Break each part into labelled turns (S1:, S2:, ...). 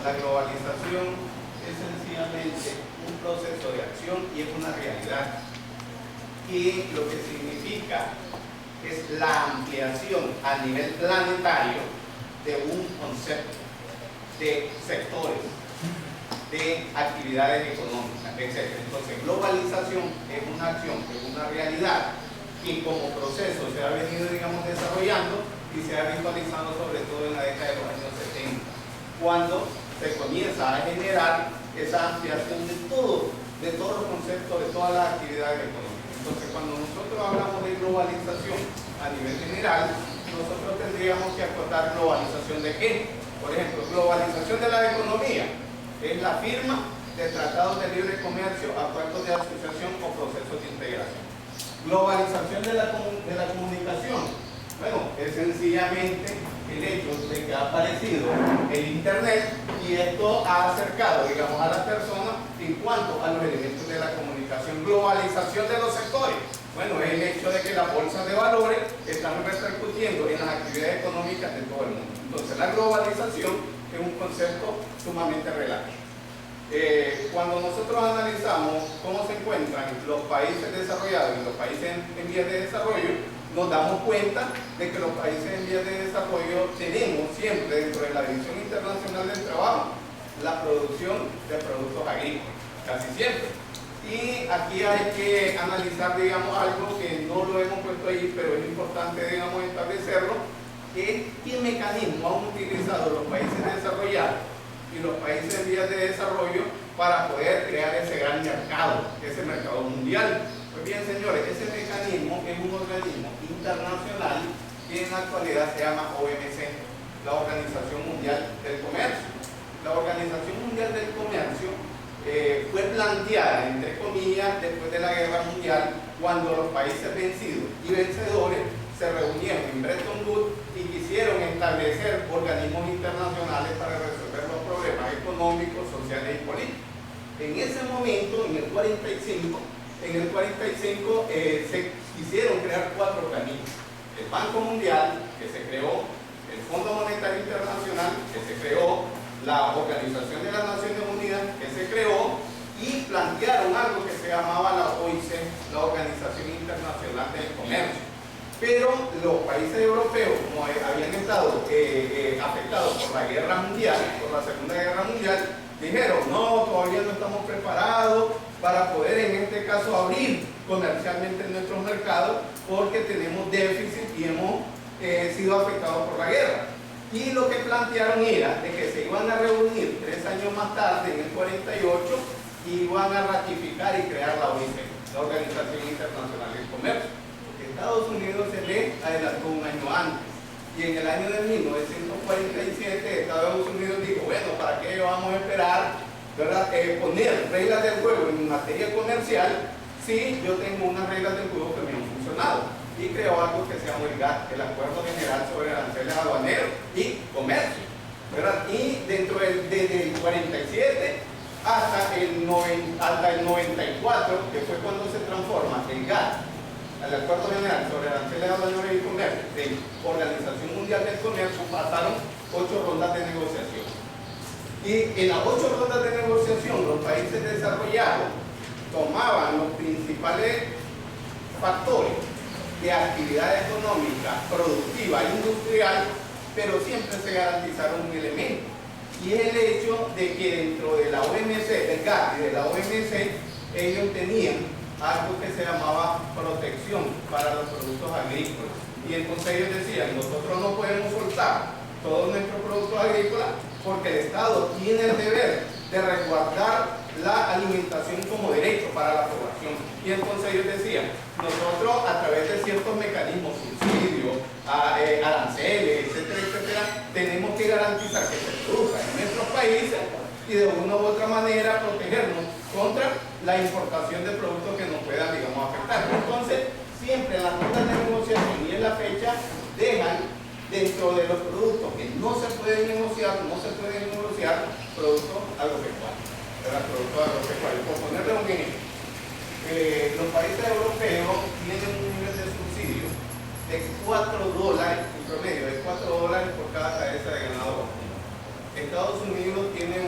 S1: La globalización es sencillamente un proceso de acción y es una realidad. Y lo que significa es la ampliación a nivel planetario de un concepto, de sectores, de actividades económicas, etc. Entonces, globalización es una acción, es una realidad que como proceso se ha venido, digamos, desarrollando y se ha visualizado sobre todo en la década de los años 70, cuando se comienza a generar esa ampliación de todos los conceptos, de todas las actividades económicas. Entonces, cuando nosotros hablamos de globalización a nivel general, nosotros tendríamos que acotar globalización de qué. Por ejemplo, globalización de la economía es la firma de tratados de libre comercio, acuerdos de asociación o procesos de integración. Globalización de la comunicación, bueno, es sencillamente el hecho de que ha aparecido el Internet y esto ha acercado, digamos, a las personas en cuanto a los elementos de la comunicación. Globalización de los sectores, bueno, es el hecho de que las bolsas de valores están repercutiendo en las actividades económicas de todo el mundo. Entonces, la globalización es un concepto sumamente relativo. Cuando nosotros analizamos cómo se encuentran los países desarrollados y los países en vías de desarrollo, nos damos cuenta de que los países en vías de desarrollo tenemos siempre dentro de la División Internacional del Trabajo la producción de productos agrícolas, casi siempre. Y aquí hay que analizar, digamos, algo que no lo hemos puesto ahí, pero es importante, digamos, establecerlo, que es qué mecanismo han utilizado los países desarrollados y los países en vías de desarrollo para poder crear ese gran mercado, ese mercado mundial. Pues bien, señores, ese mecanismo es un organismo internacional que en la actualidad se llama OMC, la Organización Mundial del Comercio. La Organización Mundial del Comercio fue planteada, entre comillas, después de la Guerra Mundial, cuando los países vencidos y vencedores se reunieron en Bretton Woods y quisieron establecer organismos internacionales para resolver los problemas económicos, sociales y políticos. En ese momento, en el 45, se quisieron crear 4 organismos. El Banco Mundial, que se creó, el Fondo Monetario Internacional, que se creó, la Organización de las Naciones Unidas, que se creó, y plantearon algo que se llamaba la OIC, la Organización Internacional del Comercio. Pero los países europeos, como habían estado afectados por la guerra mundial, por la Segunda Guerra Mundial, dijeron, no, todavía no estamos preparados para poder en este caso abrir comercialmente nuestros mercados porque tenemos déficit y hemos sido afectados por la guerra. Y lo que plantearon era de que se iban a reunir 3 años más tarde, en el 48, y iban a ratificar y crear la OIC, la Organización Internacional del Comercio. Estados Unidos se le adelantó un año antes y en el año de 1947 Estados Unidos dijo, bueno, ¿para qué vamos a esperar, verdad, poner reglas del juego en materia comercial si yo tengo unas reglas del juego que me han funcionado? Y creó algo que se llama el GATT, el Acuerdo General sobre Aranceles Aduaneros y Comercio, ¿verdad? Y desde el 47 hasta el 94, que fue cuando se transforma el GATT, el Acuerdo General sobre Aranceles Aduaneros y Comercio de Organización Mundial del Comercio, pasaron 8 rondas de negociación. Y en las 8 rondas de negociación, los países desarrollados tomaban los principales factores de actividad económica, productiva, industrial, pero siempre se garantizaron un elemento, y es el hecho de que dentro de la OMC, del GATT y de la OMC, ellos tenían algo que se llamaba protección para los productos agrícolas. Y entonces ellos decían, nosotros no podemos soltar todos nuestros productos agrícolas porque el Estado tiene el deber de resguardar la alimentación como derecho para la población. Y entonces ellos decían, nosotros a través de ciertos mecanismos, subsidios, aranceles, etcétera, etcétera, tenemos que garantizar que se produzca en nuestros países y de una u otra manera protegernos contra la importación de productos que nos puedan, digamos, afectar. Entonces, siempre en las juntas de negociación y en la fecha dejan dentro de los productos que no se pueden negociar, productos agropecuarios, ¿verdad? Productos agropecuarios. Por ponerle un ejemplo, los países europeos tienen un nivel de subsidio de $4, en promedio, de $4 por cada cabeza de ganado vacuno. Estados Unidos tiene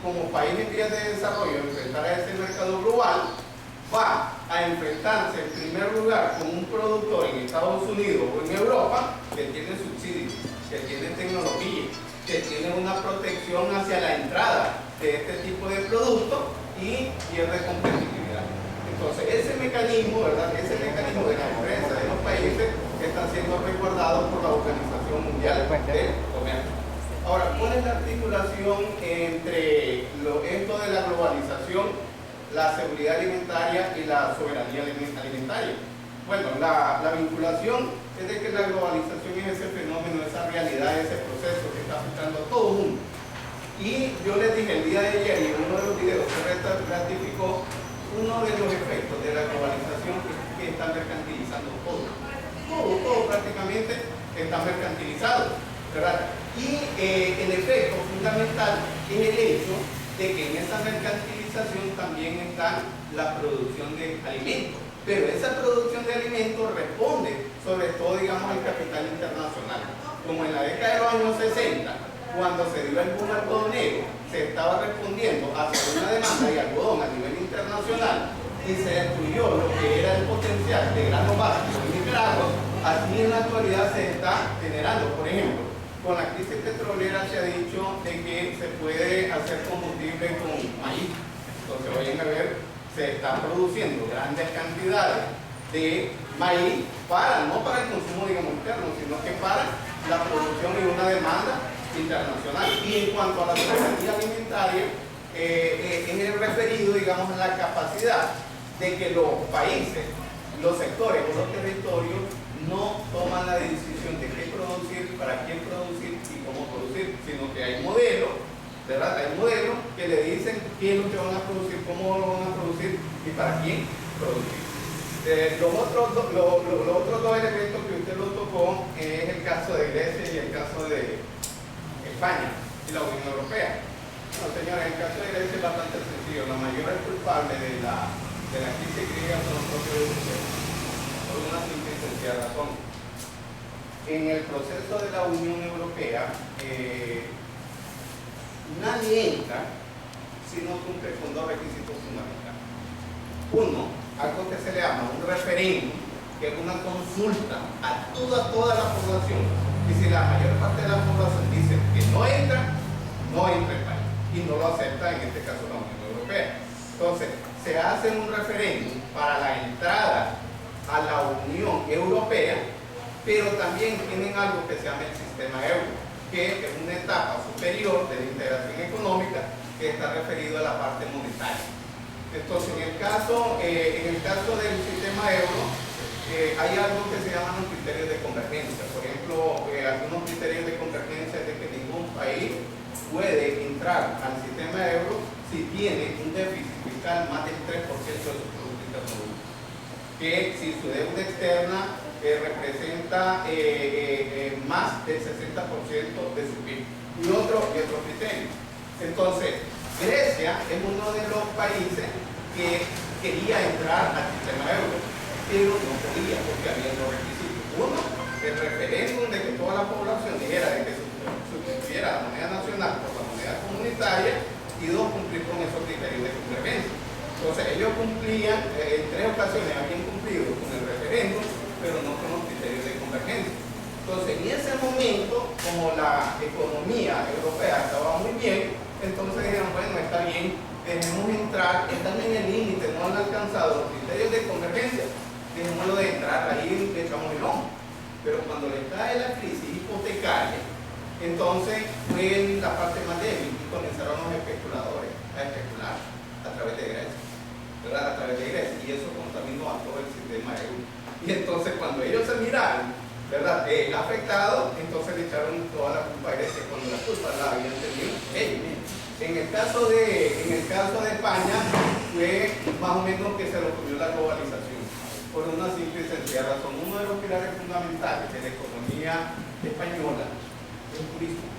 S1: como país en vías de desarrollo, enfrentar a ese mercado global, va a enfrentarse en primer lugar con un productor en Estados Unidos o en Europa que tiene subsidios, que tiene tecnología, que tiene una protección hacia la entrada de este tipo de productos y pierde competitividad. Entonces, ese mecanismo, ¿verdad? Ese mecanismo de la empresa de los países está siendo resguardado por la Organización Mundial del Comercio. Ahora, ¿cuál es la articulación entre esto de la globalización, la seguridad alimentaria y la soberanía alimentaria? Bueno, la vinculación es de que la globalización es ese fenómeno, esa realidad, ese proceso que está afectando a todo el mundo. Y yo les dije el día de ayer, y en uno de los videos se ratificó uno de los efectos de la globalización que está mercantilizando todo prácticamente está mercantilizado, ¿verdad? Y el efecto fundamental es el hecho de que en esa mercantilización también está la producción de alimentos, pero esa producción de alimentos responde sobre todo, digamos, al capital internacional. Como en la década de los años 60, cuando se dio el boom algodonero, se estaba respondiendo hacia una demanda de algodón a nivel internacional y se destruyó lo que era el potencial de grano básico en Nicaragua. Así en la actualidad se está generando, por ejemplo, con la crisis petrolera se ha dicho de que se puede hacer combustible con maíz. Entonces, vayan a ver, se están produciendo grandes cantidades de maíz no para el consumo, digamos, interno, sino que para la producción y una demanda internacional. Y en cuanto a la soberanía alimentaria, es el referido, digamos, a la capacidad de que los países, los sectores o los territorios no toman la decisión de qué producir, para quién producir y cómo producir, sino que hay modelos, ¿verdad? Hay modelos que le dicen qué es lo que van a producir, cómo lo van a producir y para quién producir. Los otros dos elementos que usted lo tocó es el caso de Grecia y el caso de España y la Unión Europea. Bueno, señores, el caso de Grecia es bastante sencillo. La mayor culpable de la crisis griega son los propios europeos, por una simple y sencilla razón. En el proceso de la Unión Europea, nadie entra si no cumple con dos requisitos fundamentales. Uno, algo que se le llama un referéndum, que es una consulta a toda la población. Y si la mayor parte de la población dice que no entra el país y no lo acepta, en este caso la Unión Europea. Entonces, se hace un referéndum para la entrada a la Unión Europea, pero también tienen algo que se llama el sistema euro, que es una etapa superior de la integración económica que está referido a la parte monetaria. Entonces, en el caso del sistema euro, hay algo que se llaman los criterios de convergencia. Por ejemplo, algunos criterios de convergencia es de que ningún país puede entrar al sistema euro si tiene un déficit fiscal más del 3% de su Producto Interno Bruto, que si su deuda externa representa más del 60% de su PIB y otro criterio. Entonces, Grecia es uno de los países que quería entrar al sistema euro, pero no podía porque había dos requisitos. Uno, el referéndum de que toda la población dijera de que sustituyera la moneda nacional por la moneda comunitaria, y dos, cumplir con esos criterios de convergencia. Entonces ellos cumplían, en 3 ocasiones habían cumplido con el referéndum, pero no con los criterios de convergencia. Entonces en ese momento, como la economía europea estaba muy bien, entonces dijeron, bueno, está bien, dejemos entrar, están en el límite, no han alcanzado los criterios de convergencia, dejémoslo de entrar, ahí le echamos el hombro. Pero cuando le cae la crisis hipotecaria, entonces fue la parte más débil y comenzaron los especuladores a especular a través de Grecia, ¿verdad? A través de Grecia, y eso contaminó a todo el sistema euro. Y entonces cuando ellos se miraron, ¿verdad? Afectados, entonces le echaron toda la culpa a Grecia, cuando la culpa la habían tenido ellos. En el caso de España fue más o menos que se lo comió la globalización, por una simple y sencilla razón. Uno de los pilares fundamentales de la economía española es el turismo.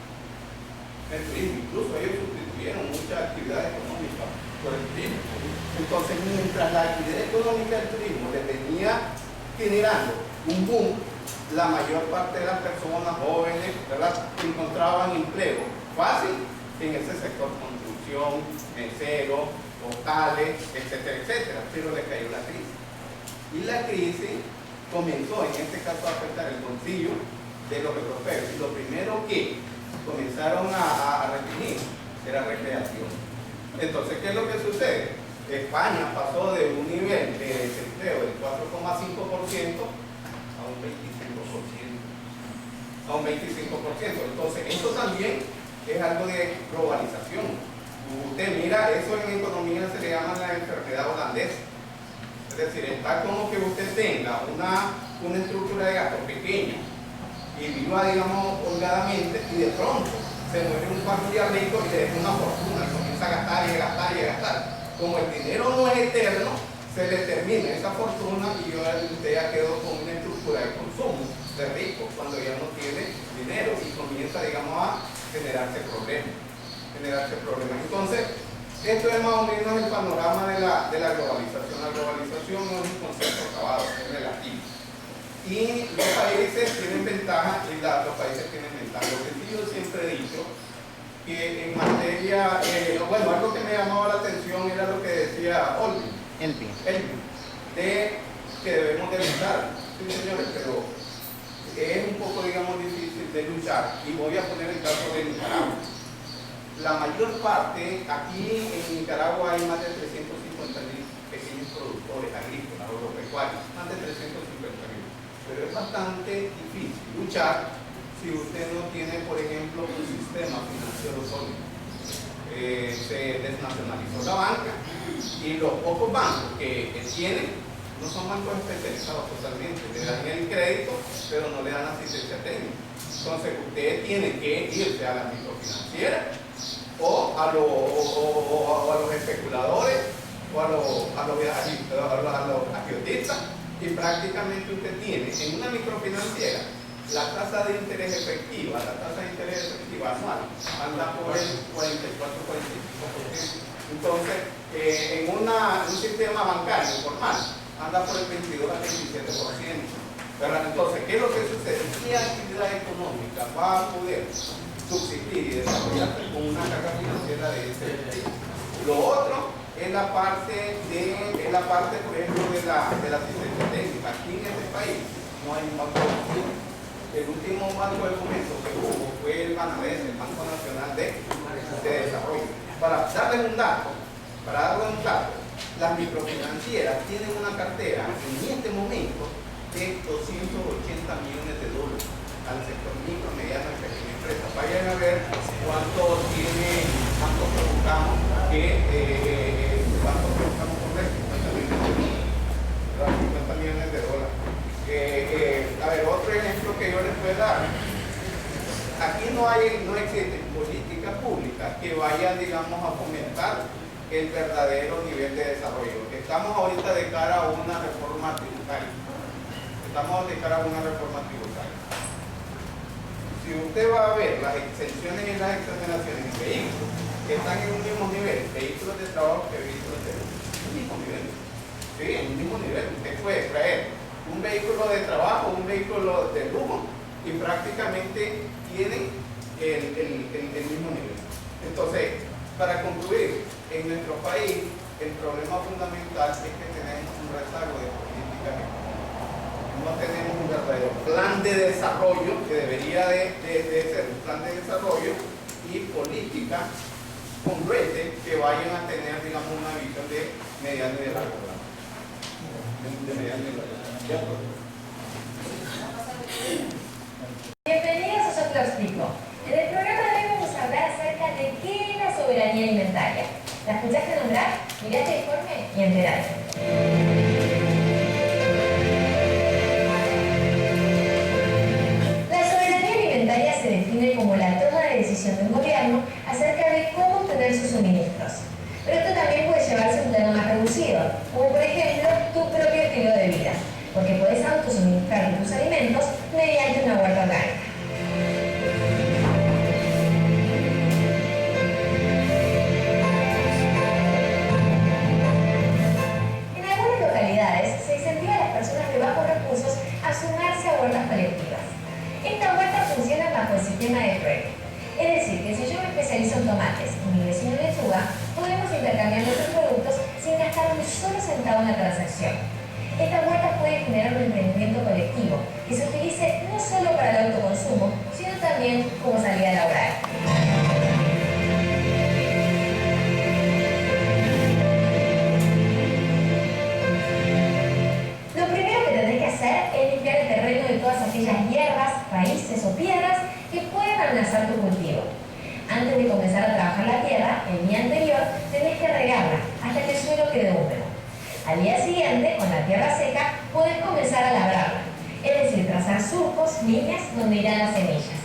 S1: El turismo, incluso ellos sustituyeron muchas actividades económicas por el turismo. Entonces, mientras la actividad económica del turismo le venía generando un boom, la mayor parte de las personas jóvenes, ¿verdad?, encontraban empleo fácil en ese sector construcción. atención, meseros, hostales, etcétera, etcétera, pero le cayó la crisis. Y la crisis comenzó en este caso a afectar el bolsillo de los europeos. Y lo primero que comenzaron a restringir era recreación. Entonces, ¿qué es lo que sucede? España pasó de un nivel de desempleo del 4,5% a un 25%. A un 25%. Entonces, esto también es algo de globalización. Usted mira, eso en economía se le llama la enfermedad holandesa. Es decir, está como que usted tenga una estructura de gasto pequeña y viva, digamos, holgadamente, y de pronto se muere un familiar rico y le deja una fortuna y comienza a gastar y a gastar y a gastar. Como el dinero no es eterno, se le termina esa fortuna y usted ya quedó con una estructura de consumo de rico cuando ya no tiene dinero y comienza, digamos, a generarse problemas. Entonces, esto es más o menos el panorama de la globalización. La globalización no es un concepto acabado, es relativo. Y los países tienen ventaja y los países tienen ventaja. Lo que sí yo siempre he dicho, que en materia, bueno, algo que me llamaba la atención era lo que decía Elvin, de que debemos de luchar. Sí, señores, pero es un poco, digamos, difícil de luchar. Y voy a poner el caso de Nicaragua. La mayor parte, aquí en Nicaragua hay más de 350.000 pequeños productores agrícolas, agropecuarios, más de 350.000. Pero es bastante difícil luchar si usted no tiene, por ejemplo, un sistema financiero sólido. Se desnacionalizó la banca y los pocos bancos que tienen no son bancos especializados totalmente, le dan el crédito, pero no le dan asistencia técnica. Entonces, usted tiene que irse a la microfinanciera o a los especuladores o a los agiotistas, y prácticamente usted tiene en una microfinanciera la tasa de interés efectiva, anual anda por el 44-45%. Entonces, en un sistema bancario formal anda por el 22 al 27%. ¿Verdad? Entonces, ¿qué es lo que sucede? ¿Qué actividad económica va a poder subsistir y desarrollarse con una carga financiera de ese tipo? Lo otro es la parte, por ejemplo, de la asistencia técnica. Aquí en este país no hay un banco de fomento. El último banco de fomento que hubo fue el Banamex, el Banco Nacional de Desarrollo. Para darles un dato, las microfinancieras tienen una cartera en este momento de 280 millones de dólares al sector micro, mediano y pequeña empresa. Vayan a ver cuánto provocamos por mes, 50 millones de dólares. A ver, otro ejemplo que yo les puedo dar. Aquí no existen políticas públicas que vayan, digamos, a fomentar el verdadero nivel de desarrollo. Estamos ahorita de cara a una reforma tributaria. Si usted va a ver las exenciones y las exoneraciones en vehículos que están en un mismo nivel, vehículos de trabajo que vehículos de lujo, un mismo nivel. Sí, en un mismo nivel. Usted puede traer un vehículo de trabajo, un vehículo de lujo, y prácticamente tienen el mismo nivel. Entonces, para concluir, en nuestro país el problema fundamental es que tenemos un rezago de políticas económicas. No tenemos un verdadero plan de desarrollo, que debería de ser un plan de desarrollo y política congruente que vayan a tener, digamos, una visión de mediano y de largo plazo.
S2: Bienvenidos a Yo Te Lo Explico. En el programa de hoy vamos a hablar acerca de qué es la soberanía alimentaria. ¿La escuchaste nombrar? Mirate el informe y enterate. La soberanía alimentaria se define como la toma de decisión de un gobierno acerca de cómo obtener sus suministros. Pero esto también puede llevarse a un plano más reducido, como por ejemplo tu propio estilo de vida, porque puedes autosuministrar tus alimentos mediante una huerta orgánica. En algunas localidades se incentiva a las personas de bajos recursos a sumarse a huertas colectivas. Estas huertas funcionan bajo el sistema de prueba. Es decir, que si yo me especializo en tomates y mi vecino en lechuga, solo centavo en la transacción. Esta vuelta puede generar un emprendimiento colectivo que se utilice no solo para el autoconsumo, sino también como salida laboral. Lo primero que tendrás que hacer es limpiar el terreno de todas aquellas hierbas, raíces o piedras que puedan amenazar tu cultivo. Antes de comenzar a trabajar la tierra, el día anterior tenés que regarla hasta que el suelo quede húmedo. Al día siguiente, con la tierra seca, podés comenzar a labrarla, es decir, trazar surcos, líneas donde irán las semillas.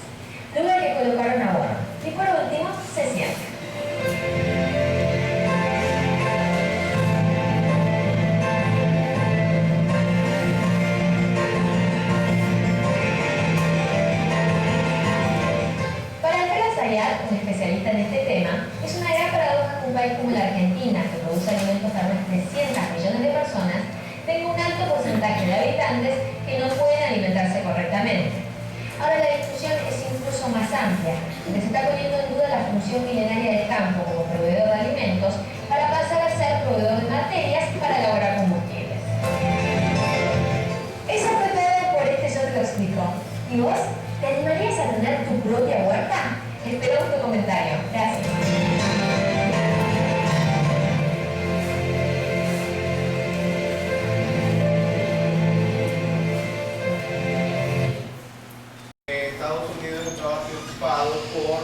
S2: Luego hay que colocar un abono y por último, se siembra. Un especialista en este tema, es una gran paradoja que un país como la Argentina, que produce alimentos para unas 300 millones de personas, tenga un alto porcentaje de habitantes que no pueden alimentarse correctamente. Ahora la discusión es incluso más amplia, porque se está poniendo en duda la función milenaria del campo como proveedor de alimentos para pasar a ser proveedor de materias para elaborar combustibles. Eso fue todo por este Yo Te Lo Explico. ¿Y vos? ¿Te animarías a tener tu propia huerta? Espero tu comentario. Gracias.
S1: Estados Unidos estaba preocupado por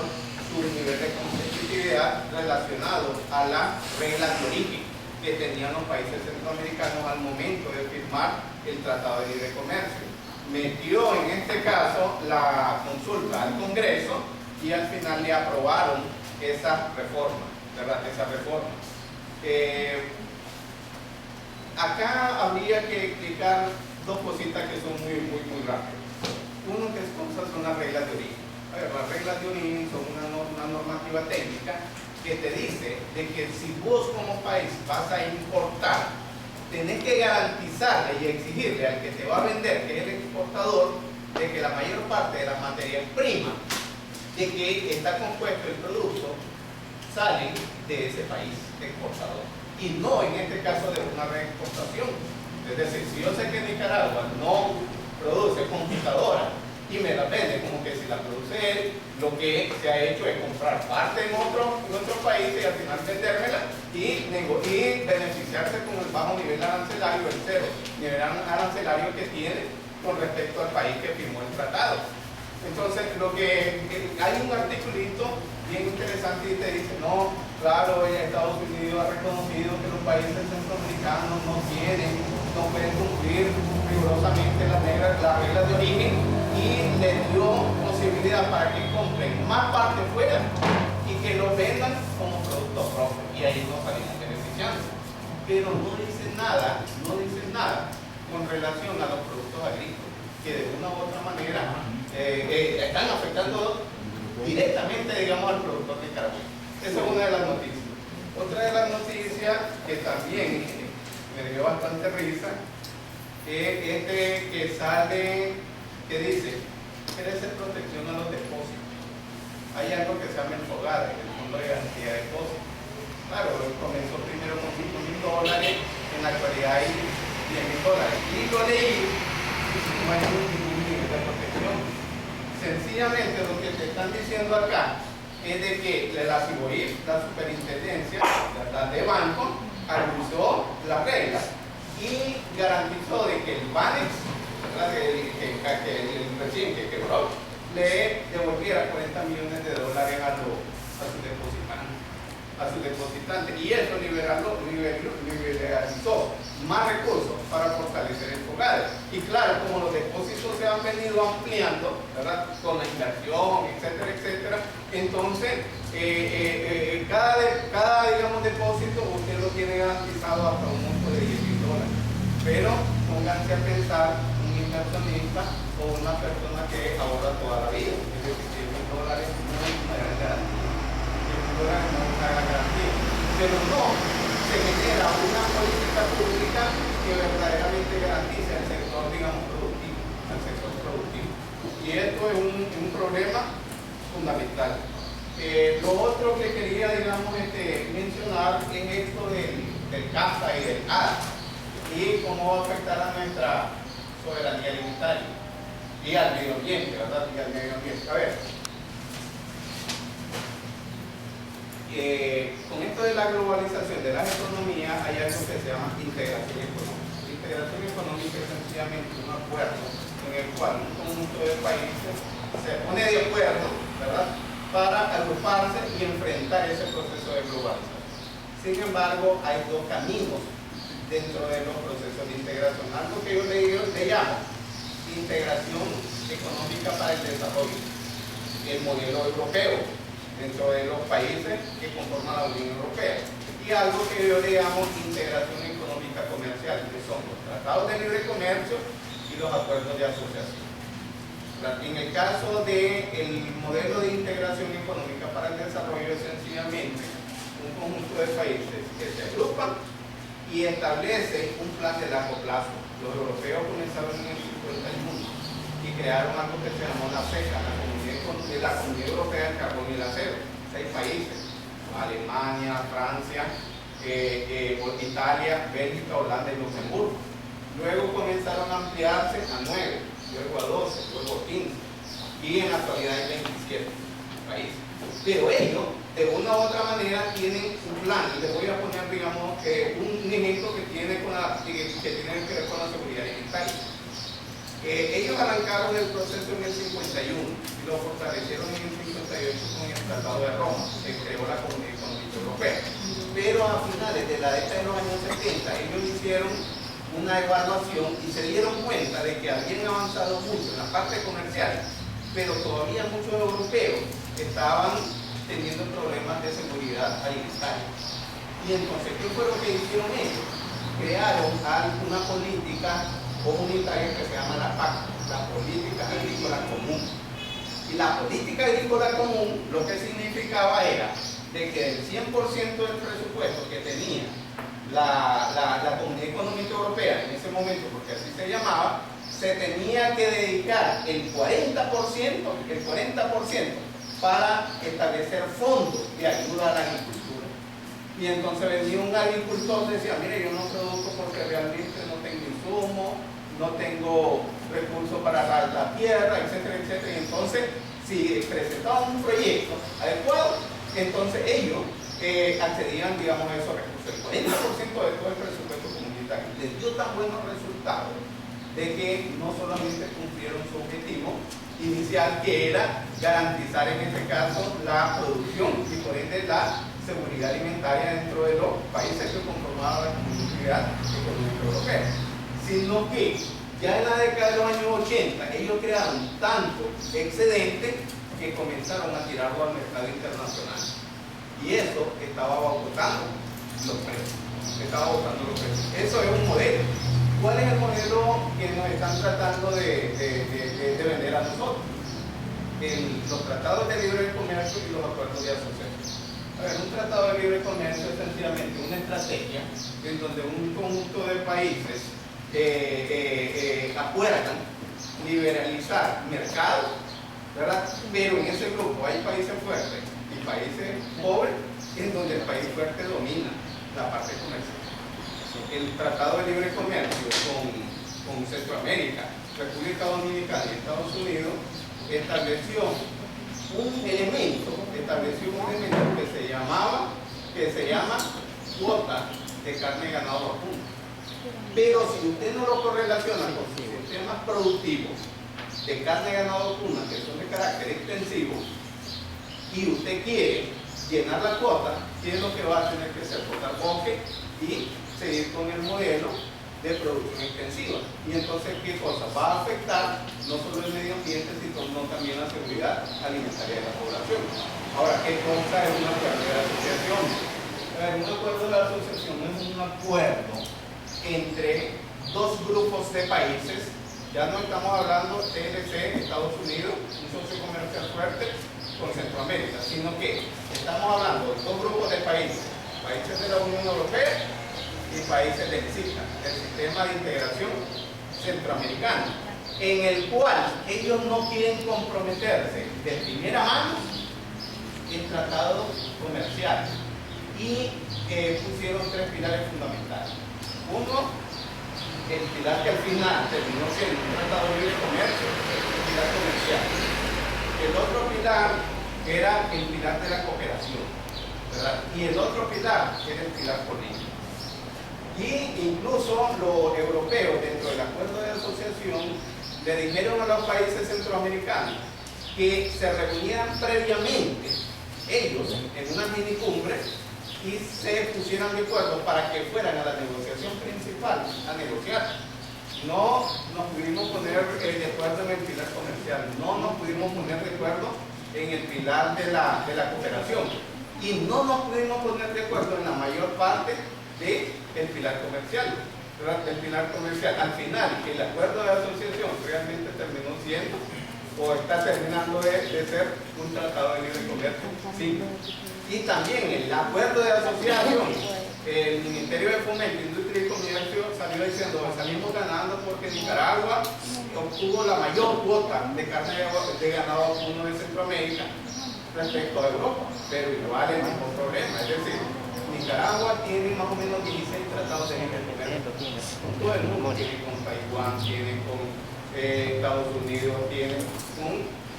S1: su nivel de competitividad relacionado a las reglas de origen que tenían los países centroamericanos al momento de firmar el Tratado de Libre Comercio. Metió en este caso la consulta al Congreso y al final le aprobaron esa reforma, ¿verdad? Acá habría que explicar dos cositas que son muy rápidas. Uno, que son las reglas de origen. A ver, las reglas de origen son una normativa técnica que te dice de que si vos como país vas a importar, tenés que garantizarle y exigirle al que te va a vender, que es el exportador, de que la mayor parte de las materias primas de que está compuesto el producto salen de ese país exportador y no en este caso de una reexportación. Es decir, si yo sé que Nicaragua no produce computadoras y me la vende como que si la produce él, lo que se ha hecho es comprar parte en otro país y al final vendérmela y beneficiarse con el bajo nivel arancelario, el cero nivel arancelario que tiene con respecto al país que firmó el tratado. Entonces, hay un articulito bien interesante y te dice, no, claro, Estados Unidos ha reconocido que los países centroamericanos no pueden cumplir rigurosamente las reglas de origen y le dio posibilidad para que compren más parte fuera y que lo vendan como producto propio y ahí nos salimos beneficiando. Pero no dice nada con relación a los productos agrícolas que de una u otra manera están afectando directamente, digamos, al productor nicaragüense. Esa es una de las noticias. Otra de las noticias que también me dio bastante risa es que sale, que dice, crece protección a los depósitos. Hay algo que se llama el FOGADE, el Fondo de Garantía de Depósitos. Claro, comenzó primero con $5.000, en la actualidad hay $10.000. Y lo leí, no hay ningún nivel de protección. Sencillamente lo que te están diciendo acá es de que la CIBOIF, la superintendencia de banco, analizó las reglas y garantizó de que el BANEX, el recién que quebró, le devolviera $40 millones a sus depositantes, y eso liberalizó más recursos para fortalecer el FOGADE. Y claro, como los depósitos se han venido ampliando, ¿verdad?, con la inflación, etcétera, entonces cada digamos, depósito usted lo tiene garantizado hasta un monto de $10.000. Pero pónganse a pensar un inversionista o una persona que ahorra toda la vida, es decir, $10.000 no es una gran garantía. No es una gran garantía, pero no se genera una política pública que verdaderamente garantice al sector, digamos, productivo, al sector productivo. Y esto es un problema fundamental. Lo otro que quería, digamos, mencionar es esto del del CAFTA y del ARA, y cómo va a afectar a nuestra soberanía alimentaria y al medio ambiente, ¿verdad? Y al medio ambiente. A ver, con esto de la globalización de las economías hay algo que se llama integración económica. Integración económica es sencillamente un acuerdo en el cual un conjunto de países se pone de acuerdo, ¿verdad?, para agruparse y enfrentar ese proceso de globalización. Sin embargo, hay dos caminos dentro de los procesos de integración. Algo que yo le llamo integración económica para el desarrollo, el modelo europeo dentro de los países que conforman la Unión Europea, y algo que yo le llamo integración económica comercial, que son los tratados de libre comercio y los acuerdos de asociación. En el caso del modelo de integración económica para el desarrollo es sencillamente un conjunto de países que se agrupan y establecen un plan de largo plazo. Los europeos comenzaron en el 51 y crearon algo que se llamó la CECA, la Comunidad Europea del Carbón y el Acero. 6 países: Alemania, Francia, Italia, Bélgica, Holanda y Luxemburgo. Luego comenzaron a ampliarse a 9, luego a 12, luego a 15, y en la actualidad hay 27 países. Pero ellos, de una u otra manera, tienen un plan, y les voy a poner, digamos, un ejemplo que tiene que ver con la seguridad alimentaria. Ellos arrancaron el proceso en el 51 y lo fortalecieron en el 58 con el Tratado de Roma, que creó la Comunidad Económica Europea. Pero a finales de la década de los años 70, ellos hicieron una evaluación y se dieron cuenta de que habían avanzado mucho en la parte comercial, pero todavía muchos europeos estaban teniendo problemas de seguridad alimentaria. Y entonces, ¿qué fue lo que hicieron ellos? Crearon una política comunitaria que se llama la PAC, la Política Agrícola Común. Y la Política Agrícola Común lo que significaba era de que el 100% del presupuesto que tenía la Comunidad Económica Europea en ese momento, porque así se llamaba, se tenía que dedicar el 40% para establecer fondos de ayuda a la agricultura. Y entonces venía un agricultor y decía: mire, yo no produzco porque realmente no tengo insumos, no tengo recursos para arar la tierra, etcétera, etcétera. Y entonces, si presentaban un proyecto adecuado, entonces ellos accedían, digamos, a esos recursos. El 40% de todo el presupuesto comunitario les dio tan buenos resultados de que no solamente cumplieron su objetivo inicial, que era garantizar en este caso la producción y por ende la seguridad alimentaria dentro de los países que conformaban la Comunidad Económica Europea, sino que ya en la década de los años 80 ellos crearon tanto excedente que comenzaron a tirarlo al mercado internacional, y eso estaba agotando los precios. Eso es un modelo. ¿Cuál es el modelo que nos están tratando de vender a nosotros? Los tratados de libre comercio y los acuerdos de asociación. A ver, un tratado de libre comercio es sencillamente una estrategia en donde un conjunto de países acuerdan liberalizar mercados, ¿verdad? Pero en ese grupo hay países fuertes y países pobres, en donde el país fuerte domina la parte comercial. El Tratado de Libre Comercio con Centroamérica, República Dominicana y Estados Unidos estableció un elemento que se llama cuota de carne de ganado vacuno. Pero si usted no lo correlaciona con sistemas productivos de carne de ganado vacuno, que son de carácter extensivo, y usted quiere llenar la cuota, ¿qué es lo que va a tener que hacer? Cortar bosque y seguir con el modelo de producción extensiva. Y entonces, ¿qué cosa? Va a afectar no solo el medio ambiente, sino también la seguridad alimentaria de la población. Ahora, ¿qué cosa es un acuerdo de asociación? Un acuerdo de asociación es un acuerdo entre dos grupos de países. Ya no estamos hablando de TLC, Estados Unidos, un socio comercial fuerte con Centroamérica, sino que estamos hablando de dos grupos de países: países de la Unión Europea y países del SICA, el Sistema de Integración Centroamericano, en el cual ellos no quieren comprometerse de primera mano en tratados comerciales y pusieron tres pilares fundamentales. Uno, el pilar que al final terminó siendo un tratado de libre comercio, el pilar comercial. El otro pilar era el pilar de la cooperación, ¿verdad? Y el otro pilar era el pilar político. Y incluso los europeos, dentro del acuerdo de asociación, le dijeron a los países centroamericanos que se reunieran previamente ellos en una minicumbre y se pusieran de acuerdo para que fueran a la negociación principal a negociar. No nos pudimos poner de acuerdo en el pilar comercial, no nos pudimos poner de acuerdo en el pilar de la cooperación y no nos pudimos poner de acuerdo en la mayor parte del pilar comercial. El pilar comercial, al final, el acuerdo de asociación realmente terminó siendo o está terminando de ser un tratado de libre comercio. Sí. Y también el acuerdo de asociación, el Ministerio de Fomento, Industria y Comercio salió diciendo que salimos ganando porque Nicaragua obtuvo la mayor cuota de carne de ganado vacuno de Centroamérica respecto a Europa, pero igual el mismo problema, es decir, Nicaragua tiene más o menos 16 tratados de libre comercio con todo el mundo, tiene con Taiwán, tiene con Estados Unidos, tiene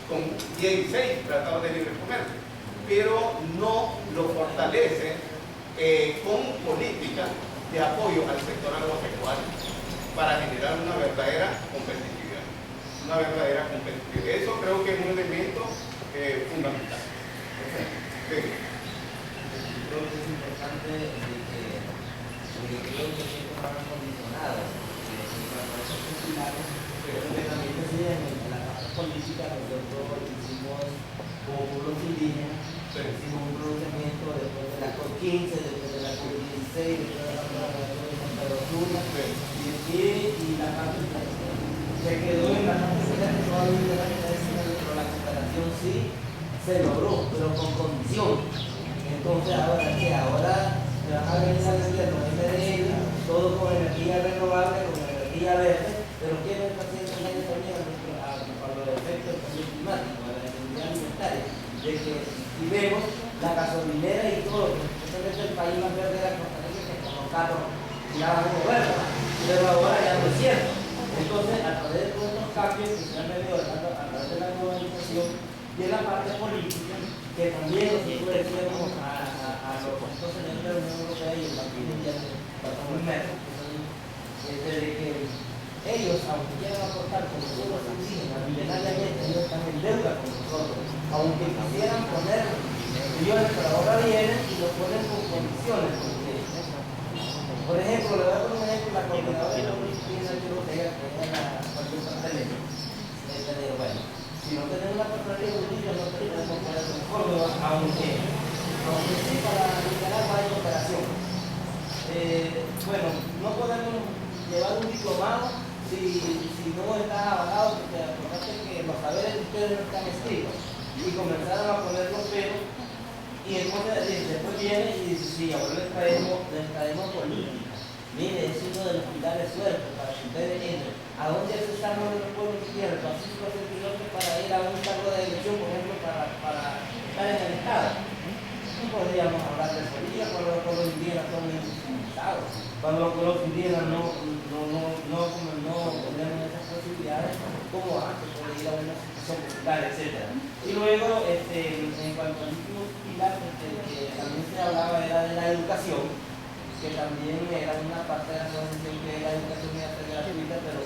S1: con 16 tratados de libre comercio, pero no lo fortalece con políticas de apoyo al sector agropecuario para generar una verdadera competitividad. Eso creo que es un elemento fundamental. Sí.
S3: Creo que es importante porque creo que siempre van condicionados esos pilares, pero que también decían en la parte política. Nosotros hicimos como pueblos indígenas, hicimos un pronunciamiento después de la COP 15, después de la COP 16, después de la COP de Santa Rosula, y la parte se quedó en la parte social que todavía pero la cooperación sí se logró, pero con condición. Entonces ahora se van a venir a decir todo con energía renovable, con energía verde, pero ¿qué está haciendo también para los efectos del cambio climático, a la seguridad alimentaria? De que si vemos la gasolinera y todo, especialmente el país más verde de la Costa Rica, que con los carros tiraban como verde, pero ahora ya no es cierto. Entonces, a través de todos estos cambios que se han venido dando a través de la globalización y en la parte política, que también nosotros decíamos a los señores de la Unión Europea y el Banco Mundial, de que ellos, aunque quieran aportar con nosotros los indígenas, milenariamente ellos están en deuda con nosotros, aunque quisieran poner millones, pero ahora vienen y lo ponen con condiciones. Porque, por ejemplo, le voy a poner un ejemplo, la coordinadora de la Universidad de Europea, que es la cualquier pastelera, bueno, si no tenemos una pastelera jurídica, no tenemos cooperación en Córdoba, aunque sí para Nicaragua hay cooperación. Bueno, no podemos llevar un diplomado si no está avalado, porque acuérdate que los saberes de ustedes no están escritos, y comenzaron a poner los pelos, y entonces después viene y dice, sí, ahora les traemos política. Mire, es uno de los pilares sueltos para que ustedes entren. ¿A dónde se están moviendo los pueblos que quieren? Pacífico es el piloto para ir a un cargo de elección, por ejemplo, para estar en el Estado. No podríamos hablar de política cuando los pueblos indígenas son invitados. Cuando los pueblos indígenas no tenemos esas posibilidades, como antes, por ir a una institución popular, etc. Y luego, en cuanto al último pilar, que también se hablaba era de la educación, que también era una parte de la asociación que la educación iba a ser gratuita, pero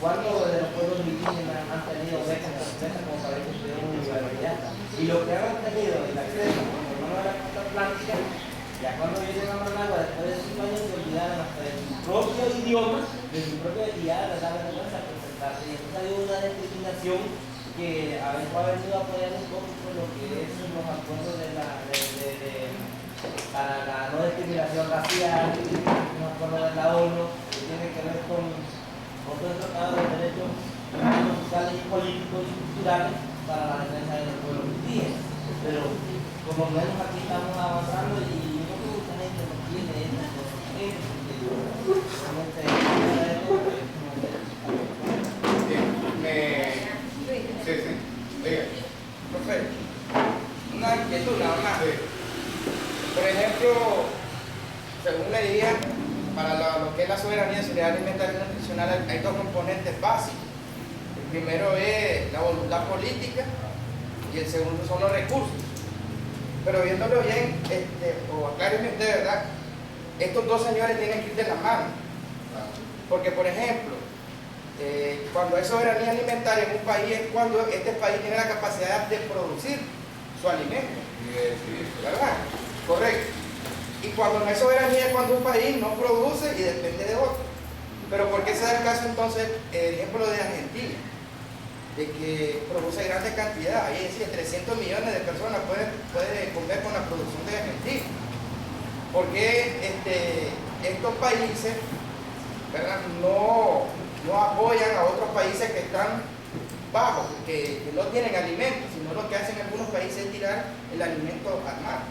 S3: cuando de los pueblos indígenas han tenido becas como para que estudien en universidad, y lo que han tenido el acceso como no de la costa atlántica, ya cuando vienen a Managua, después de 5 años se olvidaron hasta de su propio idioma, de su propia identidad, les da vergüenza presentarse, y entonces hay una discriminación que ha venido a apoyar un poco por lo que es los acuerdos para la no discriminación racial, un acuerdo de la ONU que tiene que ver con otros tratados de derechos humanos, sociales y políticos y culturales para la defensa de los pueblos indígenas. Pero por lo menos aquí estamos avanzando y yo creo que mucha gente no tiene estas cosas,
S4: Profe, una inquietud nada más. Por ejemplo, para lo que es la soberanía, seguridad alimentaria y nutricional, hay dos componentes básicos. El primero es la voluntad política y el segundo son los recursos. Pero viéndolo bien, o aclárenme de verdad, estos dos señores tienen que ir de la mano. Porque, por ejemplo, cuando hay soberanía alimentaria en un país es cuando este país tiene la capacidad de producir su alimento. ¿Verdad? Correcto. Y cuando no hay soberanía es cuando un país no produce y depende de otro. Pero ¿por qué se da el caso entonces, el ejemplo de Argentina? De que produce grandes cantidades, ahí decía 300 millones de personas pueden comer con la producción de Argentina. Porque estos países, ¿verdad?, no apoyan a otros países que están bajos, que no tienen alimentos, sino lo que hacen algunos países es tirar el alimento al mar.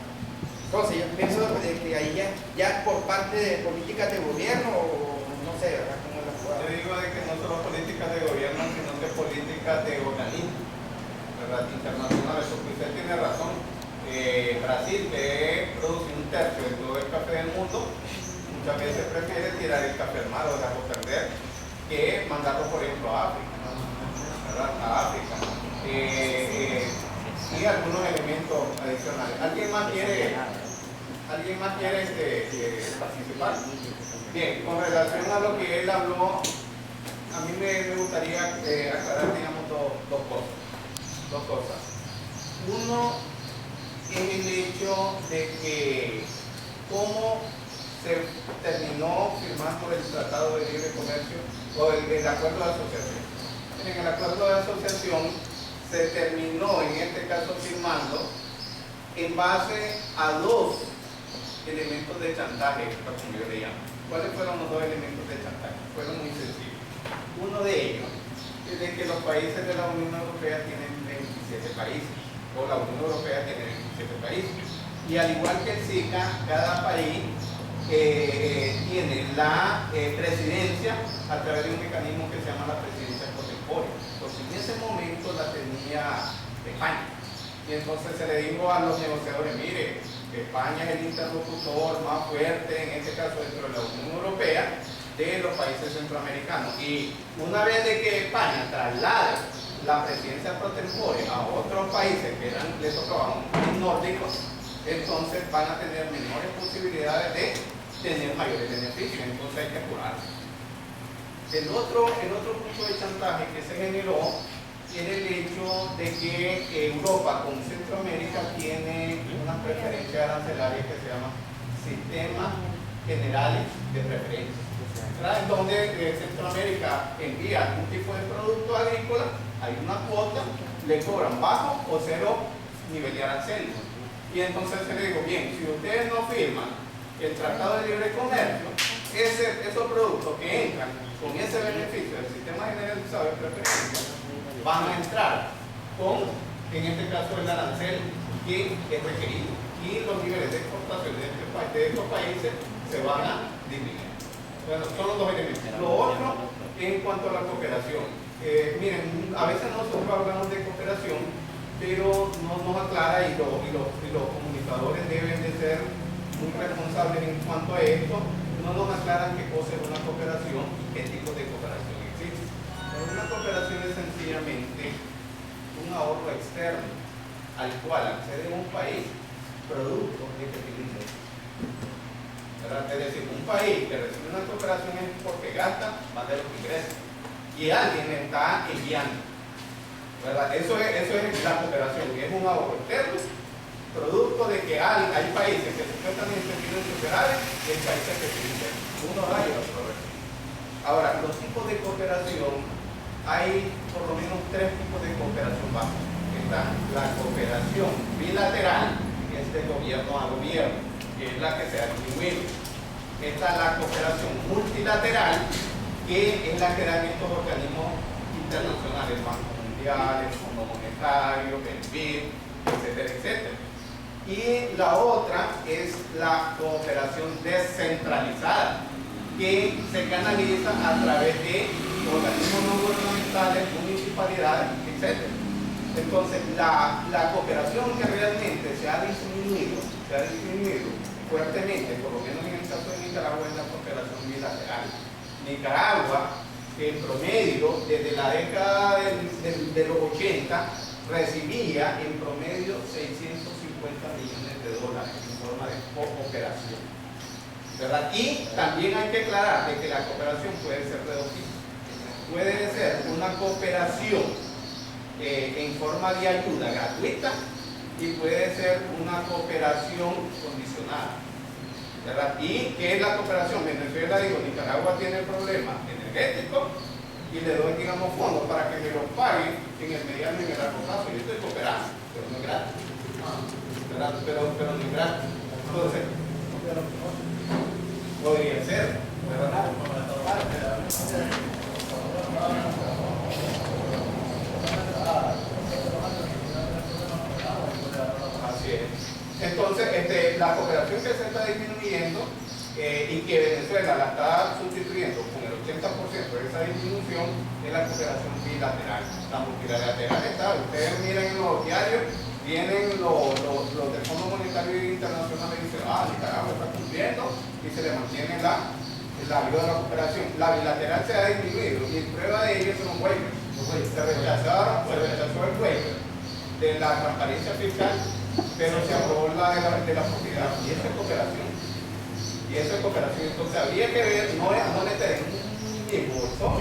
S4: Entonces yo pienso que ahí ya por parte de políticas de gobierno, o no sé, ¿verdad?, cómo es la jugada.
S1: Yo digo de que no solo políticas de gobierno, sino que políticas de organismos, ¿verdad?, internacionales, porque usted tiene razón. Brasil, que produce un tercio de todo el café del mundo, muchas veces prefiere tirar el café al mar o dejarlo perder que mandarlo, por ejemplo, a África, ¿verdad?, a África. Y algunos elementos adicionales. ¿Alguien más quiere participar? Bien, con relación a lo que él habló, a mí me gustaría aclarar, digamos, dos cosas. Uno es el hecho de que cómo se terminó firmando el Tratado de Libre Comercio o el Acuerdo de Asociación. En el Acuerdo de Asociación se terminó, en este caso, firmando en base a dos elementos de chantaje, como yo le llamo. ¿Cuáles fueron los dos elementos de chantaje? Fueron muy sencillos. Uno de ellos es de que los países de la Unión Europea tienen 27 países, o la Unión Europea tiene 27 países. Y al igual que el SICA, cada país tiene la presidencia a través de un mecanismo que se llama la presidencia pro tempore. Entonces en ese momento la tenía España. Y entonces se le dijo a los negociadores, mire, España es el interlocutor más fuerte, en este caso dentro de la Unión Europea, de los países centroamericanos. Y una vez de que España traslade la presidencia pro tempore a otros países que les tocaban nórdicos, entonces van a tener menores posibilidades de tener mayores beneficios. Entonces hay que apurarse. El otro punto de chantaje que se generó era el hecho de que Europa con Centroamérica tiene unas preferencias arancelarias que se llaman sistemas generales de preferencias, en donde Centroamérica envía algún tipo de producto agrícola, hay una cuota, le cobran bajo o cero nivel de arancel. Y entonces se le digo, bien, si ustedes no firman el Tratado de Libre Comercio, esos productos que entran con ese beneficio del sistema generalizado de preferencias van a entrar con, en este caso, el arancel que es requerido. Y los niveles de exportación de estos países se van a disminuir. Bueno, son los dos elementos. Lo otro, en cuanto a la cooperación. Miren, a veces nosotros hablamos de cooperación, pero no nos aclara y los comunicadores deben de ser muy responsables en cuanto a esto. No nos aclaran qué cosa es una cooperación y qué tipo de cooperación existe. Pero una cooperación es sencillamente un ahorro externo al cual accede un país producto de que tiene ingresos. Es decir, un país que recibe una cooperación es porque gasta más de lo que ingresa y alguien está enviando, ¿verdad? Eso es la cooperación, que es un ahorro externo producto de que hay países que supuestamente tienen superávit y hay países que tienen ingresos. Uno da y el otro recibe. Ahora, los tipos de cooperación, hay por lo menos tres tipos de cooperación básica. Está la cooperación bilateral, que es de gobierno a gobierno, que es la que se ha disminuido. Está la cooperación multilateral, que es la que dan estos organismos internacionales, el Banco Mundial, el Fondo Monetario, el BID, etcétera, etcétera. Y la otra es la cooperación descentralizada, que se canaliza a través de organismos no gubernamentales, municipalidades, etc. Entonces, la cooperación que realmente se ha disminuido fuertemente, por lo menos en el caso de Nicaragua, es la cooperación bilateral. Nicaragua, en promedio, desde la década de los 80, recibía en promedio 650 millones de dólares en forma de cooperación, ¿verdad? Y también hay que aclarar de que la cooperación puede ser de dos tipos. Puede ser una cooperación en forma de ayuda gratuita y puede ser una cooperación condicionada, ¿verdad? ¿Y qué es la cooperación? Venezuela, digo, Nicaragua tiene el problema energético y le doy, digamos, fondos para que me los pague en el mediano y en el largo plazo. Yo estoy cooperando, pero no es gratis. ¿Verdad? Pero no es gratis. Entonces, podría ser, ¿verdad? Así es. Entonces, la cooperación que se está disminuyendo y que Venezuela la está sustituyendo con el 80% de esa disminución es la cooperación bilateral. La multilateral está, ustedes miren en los diarios, vienen los del Fondo Monetario Internacional y dicen, Nicaragua está cumpliendo y se le mantiene la ayuda de la cooperación. La bilateral se ha disminuido y prueba de ello son los waivers. Se rechazó el waiver de la transparencia fiscal, pero se aprobó la de la propiedad, y eso es cooperación. Y eso es cooperación. Entonces habría que ver, no meter en bolso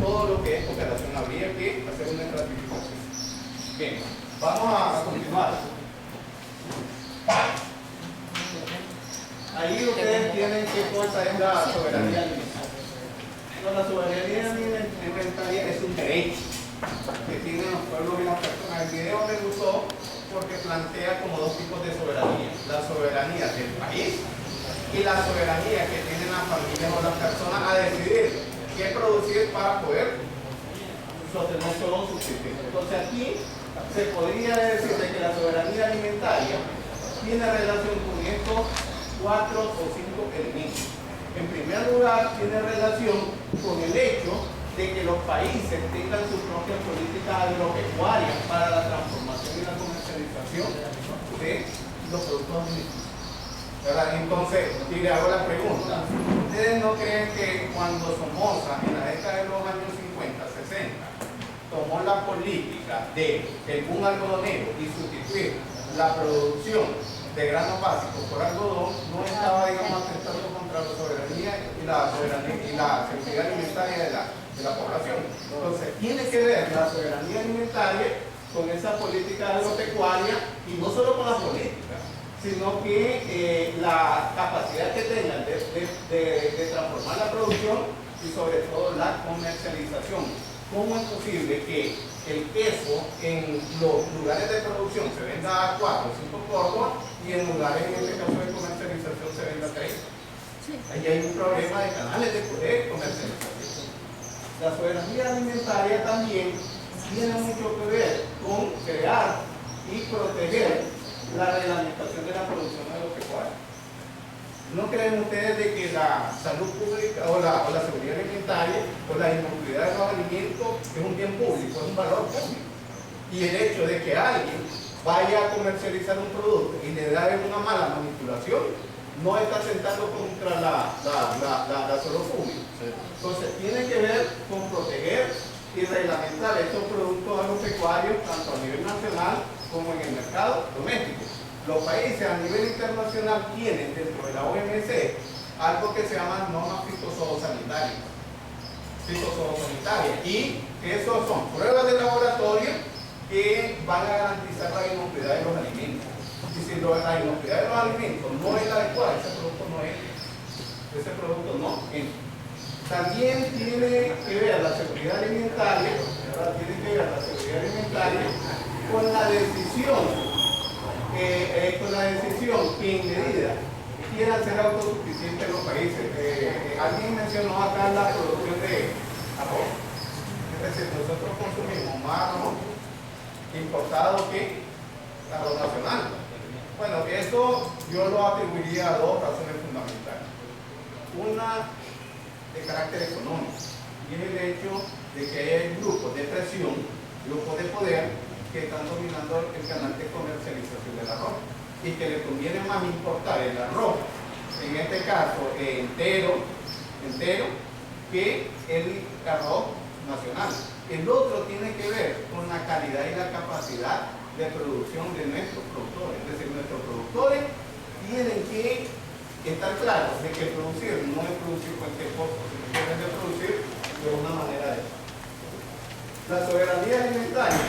S1: todo lo que es cooperación, habría que hacer una estratificación. Bien, vamos a continuar. Ahí ustedes tienen qué cosa es la soberanía alimentaria. La soberanía alimentaria es un derecho que tienen los pueblos y las personas. El video me gustó porque plantea como dos tipos de soberanía: la soberanía del país y la soberanía que tienen las familias o las personas a decidir qué producir para poder sostener solo su subsistencia. Entonces aquí se podría decir de que la soberanía alimentaria tiene relación con estos 4 o 5 elementos. En primer lugar, tiene relación con el hecho de que los países tengan sus propias políticas agropecuarias para la transformación y la comercialización de los productos alimenticios, ¿verdad? Entonces, si le hago la pregunta, ¿ustedes no creen que cuando Somoza, en la década de los años 50, 60, tomó la política de el boom algodonero y sustituir la producción de granos básicos por algodón, no estaba, digamos, atentando contra la soberanía y la seguridad alimentaria de la población? Entonces, tiene que ver la soberanía alimentaria con esa política agropecuaria, y no solo con la política, sino que la capacidad que tengan de transformar la producción y sobre todo la comercialización. ¿Cómo es posible que el queso en los lugares de producción se venda a 4 o 5 córdobas y en lugares, en este caso de comercialización, se venda a 30? Ahí hay un problema de canales de poder comercialización. La soberanía alimentaria también tiene mucho que ver con crear y proteger la reglamentación de la producción agropecuaria. ¿No creen ustedes de que la salud pública o la seguridad alimentaria o la inocuidad de los alimentos es un bien público, es un valor público? Y el hecho de que alguien vaya a comercializar un producto y le da una mala manipulación no está atentando contra la salud pública. Entonces tiene que ver con proteger y reglamentar estos productos agropecuarios tanto a nivel nacional como en el mercado doméstico. Los países a nivel internacional tienen dentro de la OMC algo que se llama normas fitosanitarias. Y esos son pruebas de laboratorio que van a garantizar la inocuidad de los alimentos. Y si la inocuidad de los alimentos no es la adecuada, ese producto no es. Ese producto no es. También tiene que ver la seguridad alimentaria, ¿verdad? Tiene que ver la seguridad alimentaria con la decisión que en medida quieran ser autosuficientes los países. Alguien mencionó acá la producción de arroz. Es decir, nosotros consumimos más arroz importado que arroz nacional. Bueno, eso yo lo atribuiría a dos razones fundamentales. Una de carácter económico, y es el hecho de que hay grupos de presión, grupos de poder que están dominando el canal de comercialización del arroz. y que le conviene más importar el arroz, en este caso entero, que el arroz nacional. El otro tiene que ver con la calidad y la capacidad de producción de nuestros productores. Es decir, nuestros productores tienen que estar claros de que producir no es producir cualquier cosa, sino que deben de producir de una manera adecuada. La soberanía alimentaria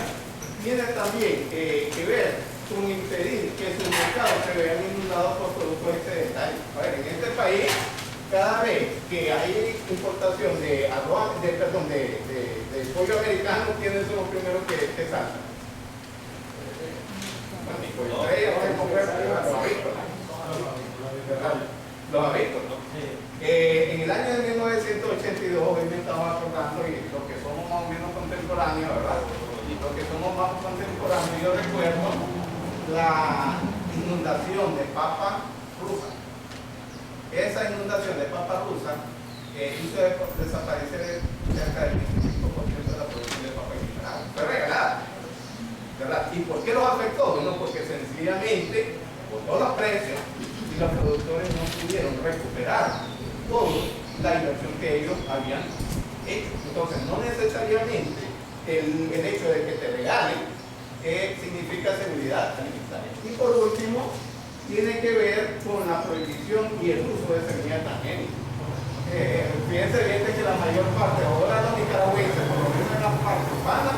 S1: tiene también que ver con impedir que sus mercados se vean inundados por productos excedentarios. A ver, en este país, cada vez que hay importación de arroz, de pollo americano, ¿quiénes son los primeros que saltan? Bueno, mi pollo estrella, vamos a comprar los avícolas. Los avícolas. En el año de 1982, hoy me estaba acordando, y los que somos más o menos contemporáneos, ¿verdad? Y los que somos más contemporáneos, yo recuerdo la inundación de papa rusa. Esa inundación de papa rusa hizo desaparecer cerca del 25% de la producción de papa en Nicaragua. Fue regalada, ¿verdad? ¿Y por qué los afectó? Bueno, porque sencillamente botó los precios y los productores no pudieron recuperar toda la inversión que ellos habían hecho. Entonces, no necesariamente el hecho de que te regalen significa seguridad alimentaria. Y por último, tiene que ver con la prohibición y el uso de semillas transgénicas. Fíjense bien que la mayor parte, ahora los nicaragüenses, por lo menos en la parte urbana,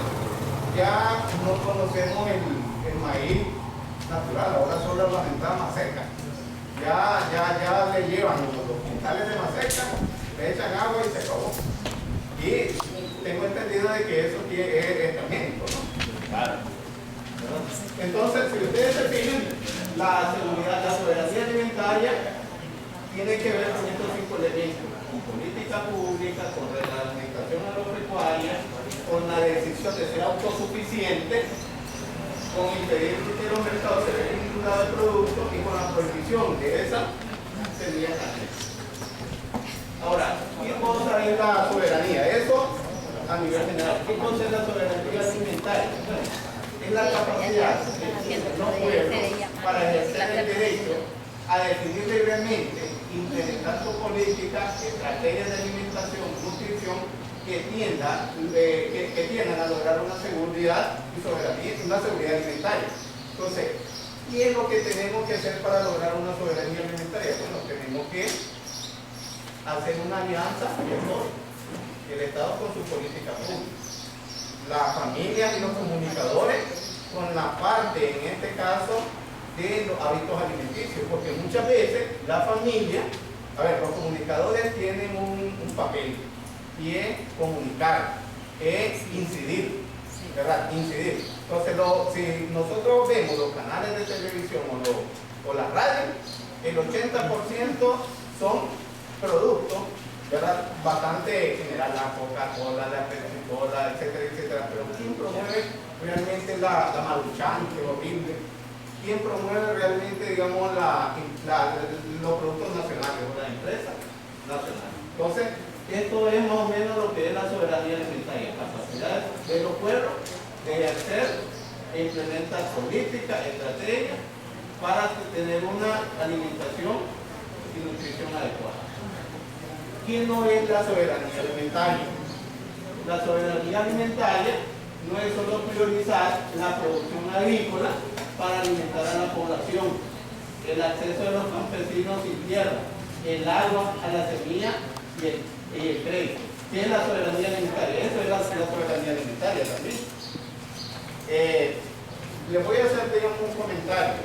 S1: ya no conocemos el maíz natural, ahora solo la ventaja maseca. Ya le llevan los quintales de maseca, le echan agua y se acabó. Y tengo entendido de que eso es transgénico, ¿no? Claro. Entonces, si ustedes se fijan, la soberanía alimentaria tiene que ver con estos 5 elementos: con política pública, con reglamentación agropecuaria, con la decisión de ser autosuficiente, con impedir que los mercados se vean inundados de productos y con la prohibición de esa semilla transgénica. Ahora, ¿qué cosa es la soberanía? Eso a nivel general. ¿Qué cosa es la soberanía alimentaria? Es la capacidad de los pueblos para ejercer el derecho a definir libremente, implementar su política, estrategias de alimentación, nutrición que tiendan a lograr una seguridad y soberanía, una seguridad alimentaria. Entonces, ¿qué es lo que tenemos que hacer para lograr una soberanía alimentaria? Bueno, tenemos que hacer una alianza con todos, el Estado con su política pública, las familias y los comunicadores con la parte, en este caso, de los hábitos alimenticios, porque muchas veces la familia, los comunicadores tienen un papel, y es comunicar, es incidir, ¿verdad? Incidir. Entonces, si nosotros vemos los canales de televisión o la radio, el 80% son productos, ¿verdad? Bastante general, la Coca-Cola, la Pepsi-Cola, etcétera, etcétera. Pero ¿quién promueve realmente la Maruchan, que es horrible? ¿Quién promueve realmente, digamos, los productos nacionales o la empresa nacional? Entonces, esto es más o menos lo que es la soberanía alimentaria, la capacidad de los pueblos de ejercer e implementar políticas, estrategias para tener una alimentación y nutrición adecuada. ¿Qué no es la soberanía alimentaria? La soberanía alimentaria no es solo priorizar la producción agrícola para alimentar a la población, el acceso de los campesinos sin tierra, el agua, a la semilla y el crédito. ¿Qué es la soberanía alimentaria? Eso es la soberanía alimentaria también. Les voy a hacer, digamos, un comentario.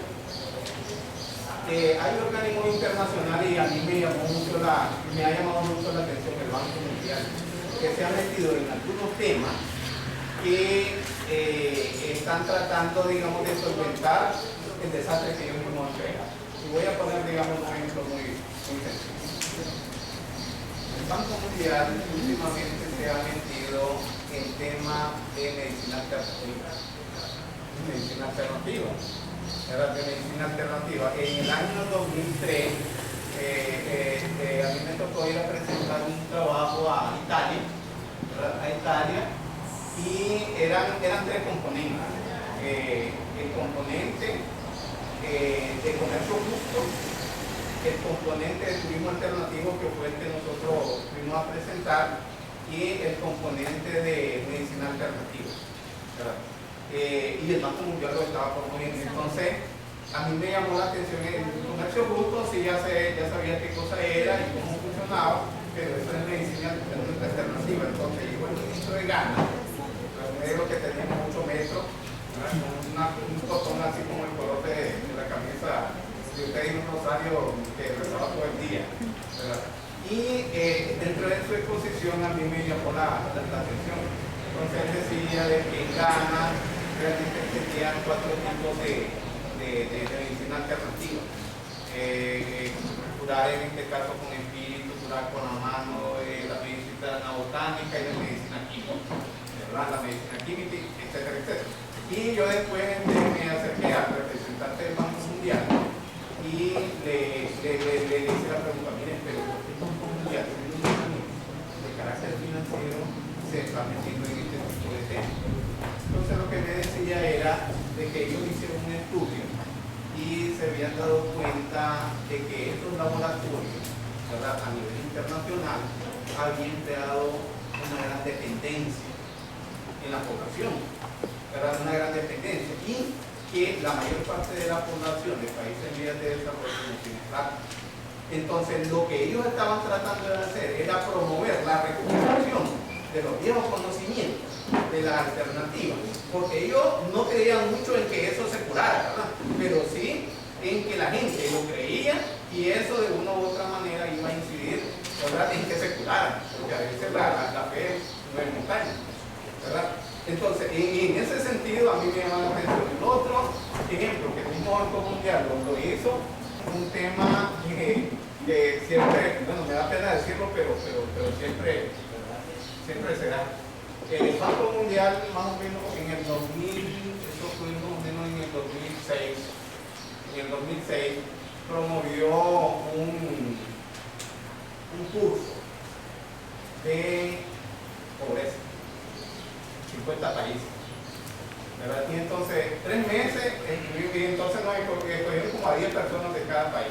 S1: Hay organismos internacionales y a mí me ha llamado mucho la atención el Banco Mundial, que se ha metido en algunos temas que están tratando, digamos, de solventar el desastre que ellos mismos han creado. Y voy a poner, digamos, un ejemplo muy sencillo. El Banco Mundial últimamente se ha metido en tema de medicina alternativa. En el año 2003, a mí me tocó ir a presentar un trabajo a Italia, y eran 3 componentes. El componente de comercio justo, el componente de turismo alternativo, que fue el que nosotros fuimos a presentar, y el componente de medicina alternativa, ¿verdad? Y el Banco Mundial lo estaba promoviendo. Entonces, a mí me llamó la atención el comercio justo, sí, ya sabía qué cosa era y cómo funcionaba, pero eso es medicina alternativa. Entonces llegó el ministro de Ghana, un negro que tenía muchos metros, un totón así como el color de la camisa de usted y un rosario que rezaba todo el día, ¿verdad? Y dentro de su exposición a mí me llamó la atención. Entonces él decía de que en Ghana realmente existían 4 tipos de medicina alternativa. Curar en este caso con espíritu, curar con la mano, la medicina botánica y la medicina química, ¿verdad? La medicina química, etcétera, etcétera. Y yo después me acerqué al representante del Banco Mundial y le hice la pregunta: miren, pero ¿por qué el Banco Mundial tiene un mecanismo de carácter financiero se está metiendo en este tipo de temas? Entonces lo que me decía era de que ellos hicieron un estudio y se habían dado cuenta de que estos laboratorios, ¿verdad?, a nivel internacional habían creado una gran dependencia en la población, ¿verdad?, una gran dependencia, y que la mayor parte de la población de países en vías de desarrollo no tiene plata. Entonces lo que ellos estaban tratando de hacer era promover la recuperación de los viejos conocimientos, de las alternativas, porque ellos no creían mucho en que eso se curara, ¿verdad?, pero sí en que la gente lo creía y eso de una u otra manera iba a incidir, ¿verdad?, en que se curara, porque a veces la fe no es montaña, ¿verdad? Entonces, en ese sentido a mí me llama la atención. El otro ejemplo que el mismo Banco Mundial lo hizo, un tema que siempre, bueno, me da pena decirlo, pero siempre se da. El Banco Mundial, más o menos en el 2000, eso fue más o menos en el 2006, promovió un curso de pobreza, 50 países, ¿verdad? Y entonces, 3 meses, y entonces nos escogieron como a 10 personas de cada país.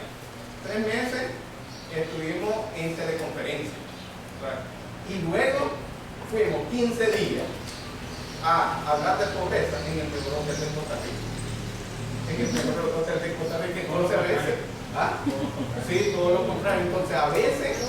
S1: 3 meses estuvimos en teleconferencia, ¿verdad? Y luego fuimos 15 días a hablar de pobreza en el mejor hotel de Costa Rica. En el mejor hotel de Costa Rica, entonces a veces, sí, todo lo contrario. Entonces a veces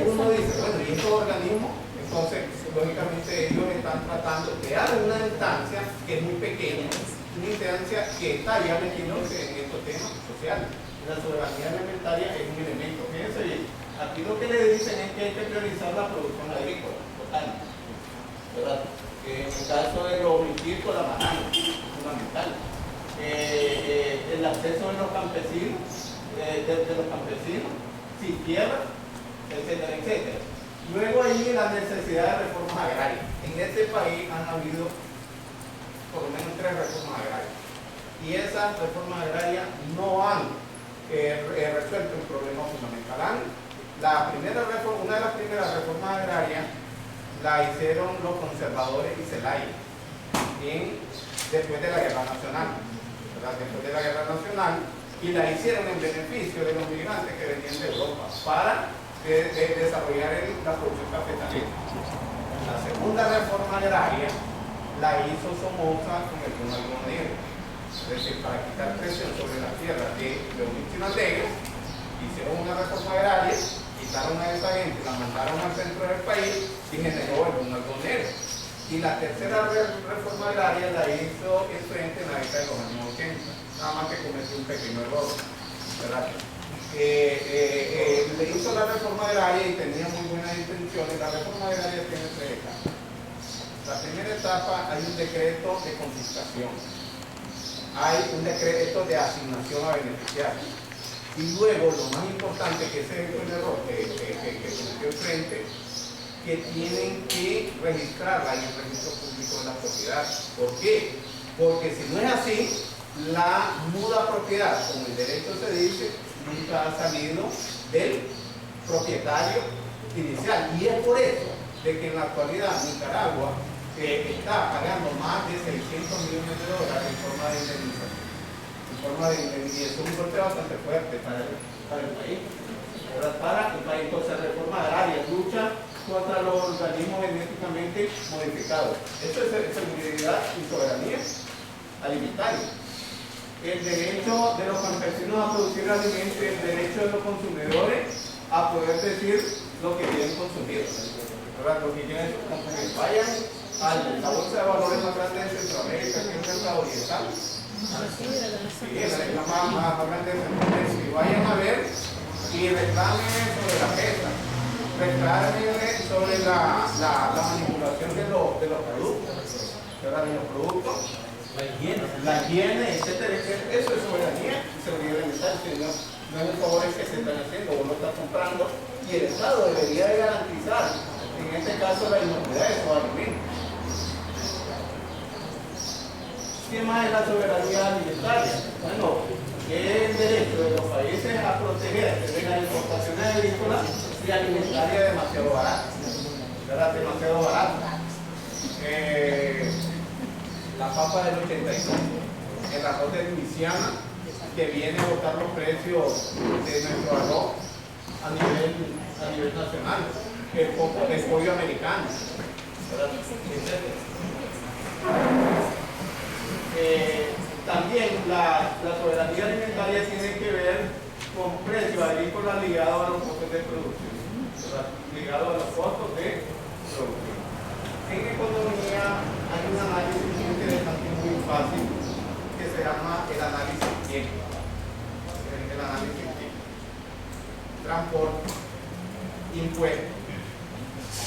S1: uno dice, bueno, ¿y estos organismos? Entonces, lógicamente ellos están tratando de dar una instancia que es muy pequeña, una instancia que está ya metiéndose en estos temas sociales. La soberanía alimentaria es un elemento. Fíjense bien, aquí lo que le dicen es que hay que priorizar la producción agrícola, botánica, ¿verdad? En el caso de los cultivos, la banana, fundamental. El acceso de los campesinos, sin tierra, etcétera, etcétera. Luego ahí la necesidad de reformas agrarias. En este país han habido por lo menos 3 reformas agrarias. Y esas reformas agrarias no han resuelto un problema fundamental. Una de las primeras reformas agrarias la hicieron los conservadores y Zelaya después de la Guerra Nacional, ¿verdad? Después de la Guerra Nacional, y la hicieron en beneficio de los migrantes que venían de Europa para desarrollar la producción cafetalera. La segunda reforma agraria la hizo Somoza con el bono algodonero, es decir, para quitar presión sobre la tierra de los indígenas, hicieron una reforma agraria, quitaron a esa gente, la mandaron al centro del país y generó el bono algodonero. Y la tercera reforma agraria la hizo el frente en la década de los años 80, nada más que cometió un pequeño error, ¿verdad? Le hizo la reforma agraria y tenía muy buenas intenciones. La reforma agraria tiene 3 etapas. La primera etapa, hay un decreto de confiscación, hay un decreto de asignación a beneficiarios, y luego lo más importante, que ese es el error que cometió el frente, que tienen que registrarla en el registro público de la propiedad. ¿Por qué? Porque si no es así, la muda propiedad, como el derecho se dice, nunca ha salido del propietario inicial. Y es por eso de que en la actualidad Nicaragua está pagando más de $600 millones en forma de indemnización. En y es un golpe bastante fuerte para el país. ¿Verdad? Para el país, entonces reforma agraria, lucha contra los organismos genéticamente modificados. Esto es seguridad y soberanía alimentaria. El derecho de los campesinos a producir alimentos, el derecho de los consumidores a poder decir lo que quieren consumir. ¿Verdad? Lo que quieren consumir. Vayan a la bolsa de valores más grande de Centroamérica, que es el mercado oriental. Sí, es la más grande de Centroamérica. Y vayan a ver y reclamen sobre la pesca, reclamen sobre la manipulación de los productos, ¿verdad? De los productos, la higiene, etcétera, etcétera. Eso es soberanía y seguridad alimentaria. No es un favor que se están haciendo, uno está comprando y el Estado debería de garantizar, en este caso, la inocuidad de esos alimentos. ¿Qué más es la soberanía alimentaria? Bueno, es el derecho de los países a proteger de las importaciones agrícolas y alimentarias demasiado baratas. ¿Verdad? Demasiado baratas. La papa del 85, el arroz de Luisiana, que viene a botar los precios de nuestro arroz a nivel nacional, el pollo americano, ¿verdad? También la soberanía alimentaria tiene que ver con precios agrícolas ligados a los costos de producción, ¿verdad? Ligados a los costos de producción. En economía hay un análisis muy interesante y muy fácil que se llama el análisis tiempo. El análisis tiempo. Transporte, impuestos,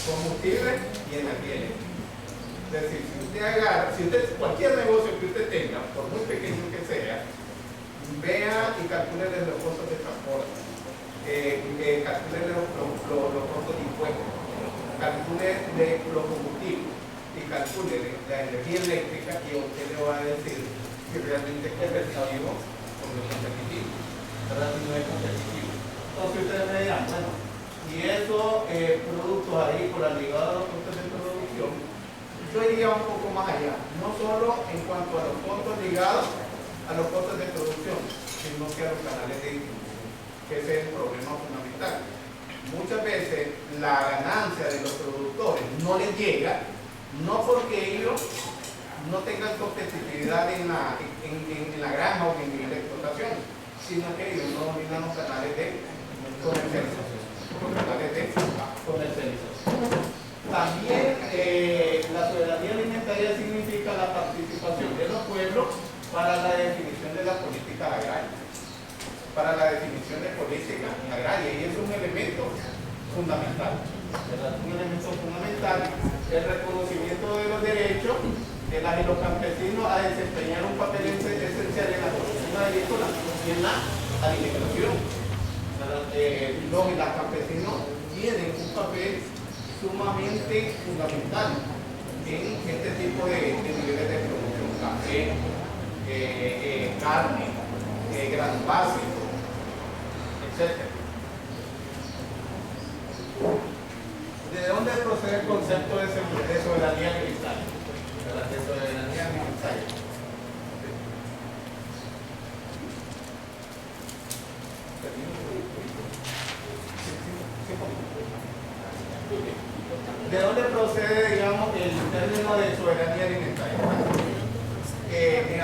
S1: combustible y energía eléctrica. Es decir, si cualquier negocio que usted tenga, por muy pequeño que sea, vea y calcule los costos de transporte, calcule los costos de impuestos, calcule los combustibles y calcule la energía eléctrica y usted le va a decir si realmente es competitivo o no es competitivo. ¿Verdad? Si no es competitivo. Entonces ustedes me dirán, bueno, y esos productos agrícolas ligados a los costos de producción, yo iría un poco más allá, no solo en cuanto a los costos ligados a los costos de producción, sino que a los canales de distribución, que ese es el problema fundamental. Muchas veces la ganancia de los productores no les llega, no porque ellos no tengan competitividad en la granja o en el nivel de explotación, sino que ellos no dominan los canales de comercialización. También la soberanía alimentaria significa la participación de los pueblos para la definición de la política agraria, para la definición de política agraria, y es un elemento fundamental, ¿verdad? Un elemento fundamental, el reconocimiento de los derechos de los campesinos a desempeñar un papel esencial en la producción agrícola y en la alimentación. Los y las campesinos tienen un papel sumamente fundamental en este tipo de niveles de producción: café, carne, granos básicos, etc. ¿De dónde procede el concepto de soberanía alimentaria? De soberanía alimentaria. ¿De dónde procede, digamos, el término de soberanía alimentaria?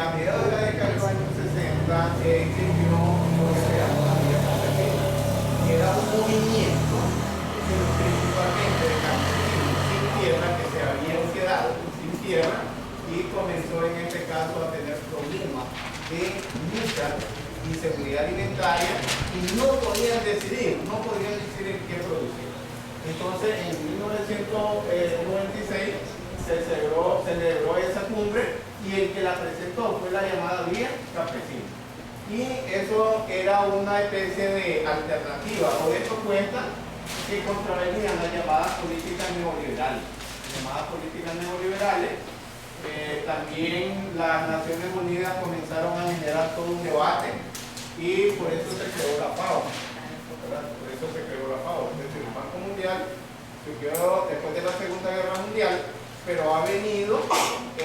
S1: A mediados de la década de los años 60 existió lo que se llamó la Vía Campesina, que era un movimiento principalmente de campesinos sin tierra que se habían quedado sin tierra y comenzó en este caso a tener problemas de mucha inseguridad alimentaria y no podían decidir en qué producir. Entonces, en 1996 se celebró esa cumbre y el que la presentó fue la llamada Vía Campesina. Y eso era una especie de alternativa o de propuesta que contravenían las llamadas políticas neoliberales. También las Naciones Unidas comenzaron a generar todo un debate y por eso se creó la FAO. Por eso se creó la FAO. Es decir, el Banco Mundial surgió después de la Segunda Guerra Mundial, pero ha venido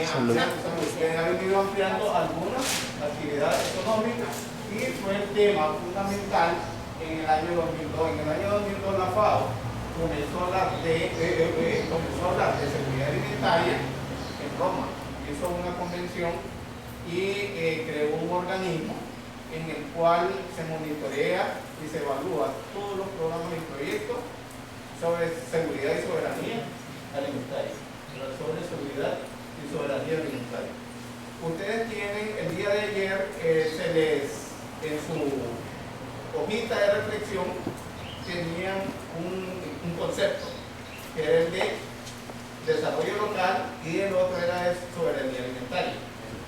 S1: ha venido ampliando algunas actividades económicas y fue el tema fundamental en el año 2002. En el año 2002 la FAO comenzó a hablar de seguridad alimentaria en Roma. Hizo una convención y creó un organismo en el cual se monitorea y se evalúa todos los programas y proyectos sobre seguridad y soberanía alimentaria. Sobre seguridad y soberanía alimentaria. Ustedes tienen, el día de ayer, en su hojita de reflexión, tenían un concepto, que era el de desarrollo local y el otro era de soberanía alimentaria.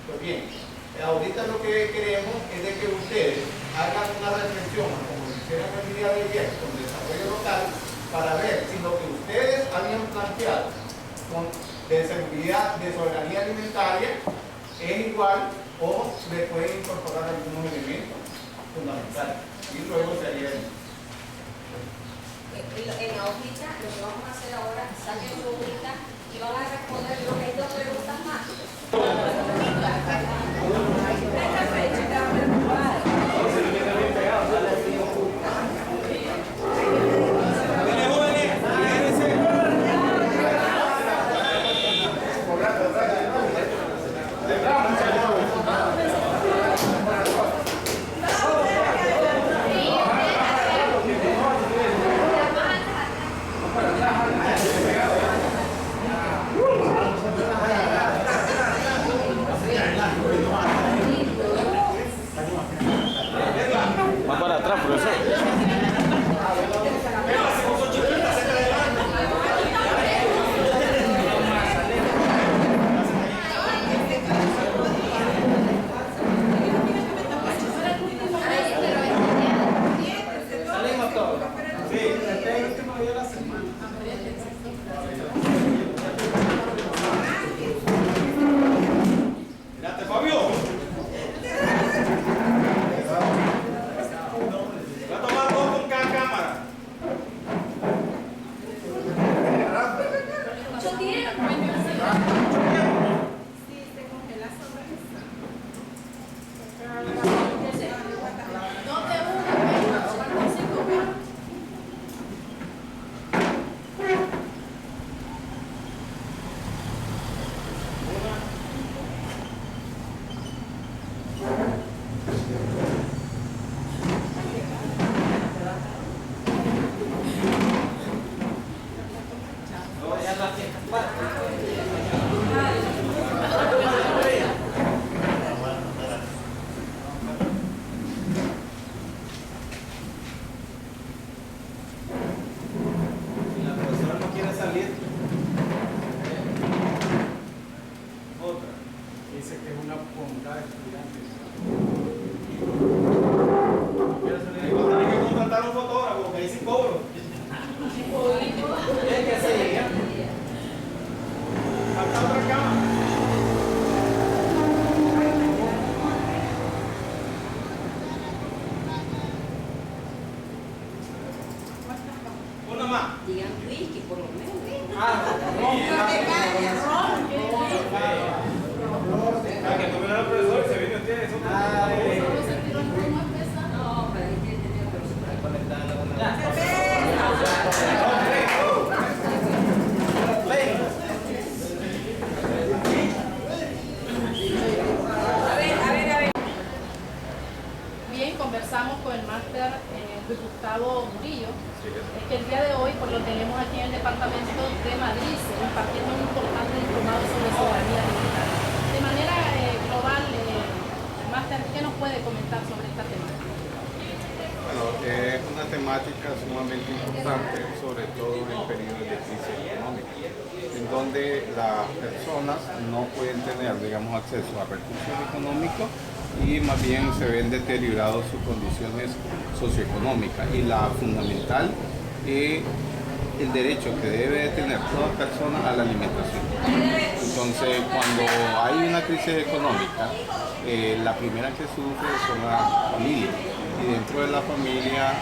S1: Pues bien, ahorita lo que queremos es de que ustedes hagan una reflexión, como lo hicieron el día de ayer, con desarrollo local, para ver si lo que ustedes habían planteado de seguridad, de soberanía alimentaria, es igual o le pueden incorporar algunos elementos fundamentales. Y luego se haría eso.
S5: En la hojita, lo que vamos a hacer ahora, saquen su hojita y van a responder lo que hay dos preguntas más.
S6: Va para atrás, profesor.
S5: Digan whisky, por lo menos.
S6: Que tú miras al profesor y se viene usted. Eso
S5: No, para que tiene
S7: Bien, conversamos con el máster Luis Gustavo Murillo. Es que el día de hoy pues, lo tenemos aquí en el departamento de Madrid, impartiendo un importante diplomado sobre soberanía alimentaria. De manera global, máster, ¿qué nos puede comentar sobre esta temática?
S1: Bueno, es una temática sumamente importante, sobre todo en periodos de crisis económica, en donde las personas no pueden tener, digamos, acceso a recursos económicos y más bien se ven deterioradas sus condiciones socioeconómicas. Y la fundamental es el derecho que debe de tener toda persona a la alimentación. Entonces, cuando hay una crisis económica, la primera que sufre son las familias. Y dentro de la familia,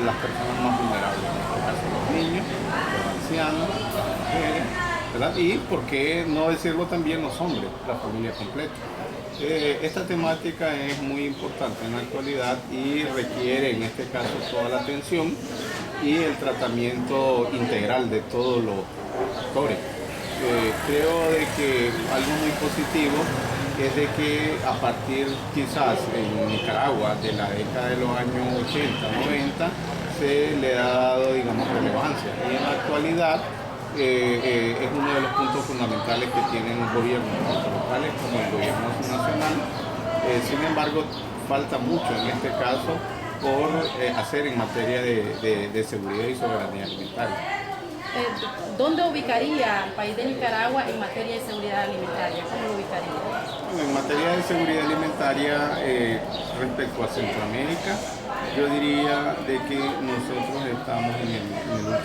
S1: las personas más vulnerables, en este caso los niños, los ancianos, las mujeres ¿verdad? Y por qué no decirlo también los hombres, la familia completa. Esta temática es muy importante en la actualidad y requiere en este caso toda la atención y el tratamiento integral de todos los actores. Creo de que algo muy positivo es de que a partir quizás en Nicaragua de la década de los años 80, 90 se le ha dado, digamos, relevancia, y en la actualidad es uno de los puntos fundamentales que tienen los gobiernos tanto locales como el gobierno nacional. Sin embargo, falta mucho en este caso por hacer en materia de seguridad y soberanía alimentaria.
S7: ¿Dónde ubicaría el país de Nicaragua en materia de seguridad alimentaria? ¿Cómo lo ubicaría?
S1: En materia de seguridad alimentaria, respecto a Centroamérica, yo diría de que nosotros estamos en el último lugar.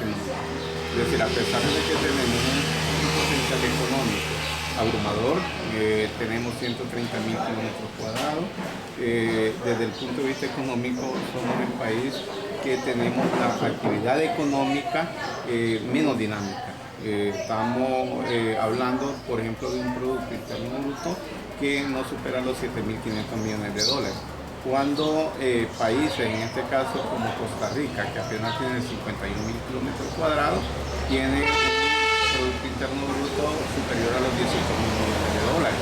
S1: Es decir, a pesar de que tenemos un potencial económico abrumador, tenemos 130.000 kilómetros cuadrados, desde el punto de vista económico somos el país que tenemos la actividad económica menos dinámica. Estamos hablando, por ejemplo, de un Producto Interno Bruto que no supera los 7.500 millones de dólares. Cuando países, en este caso como Costa Rica, que apenas tiene 51.000 kilómetros cuadrados, tiene un Producto Interno Bruto superior a los 18.000 millones de dólares.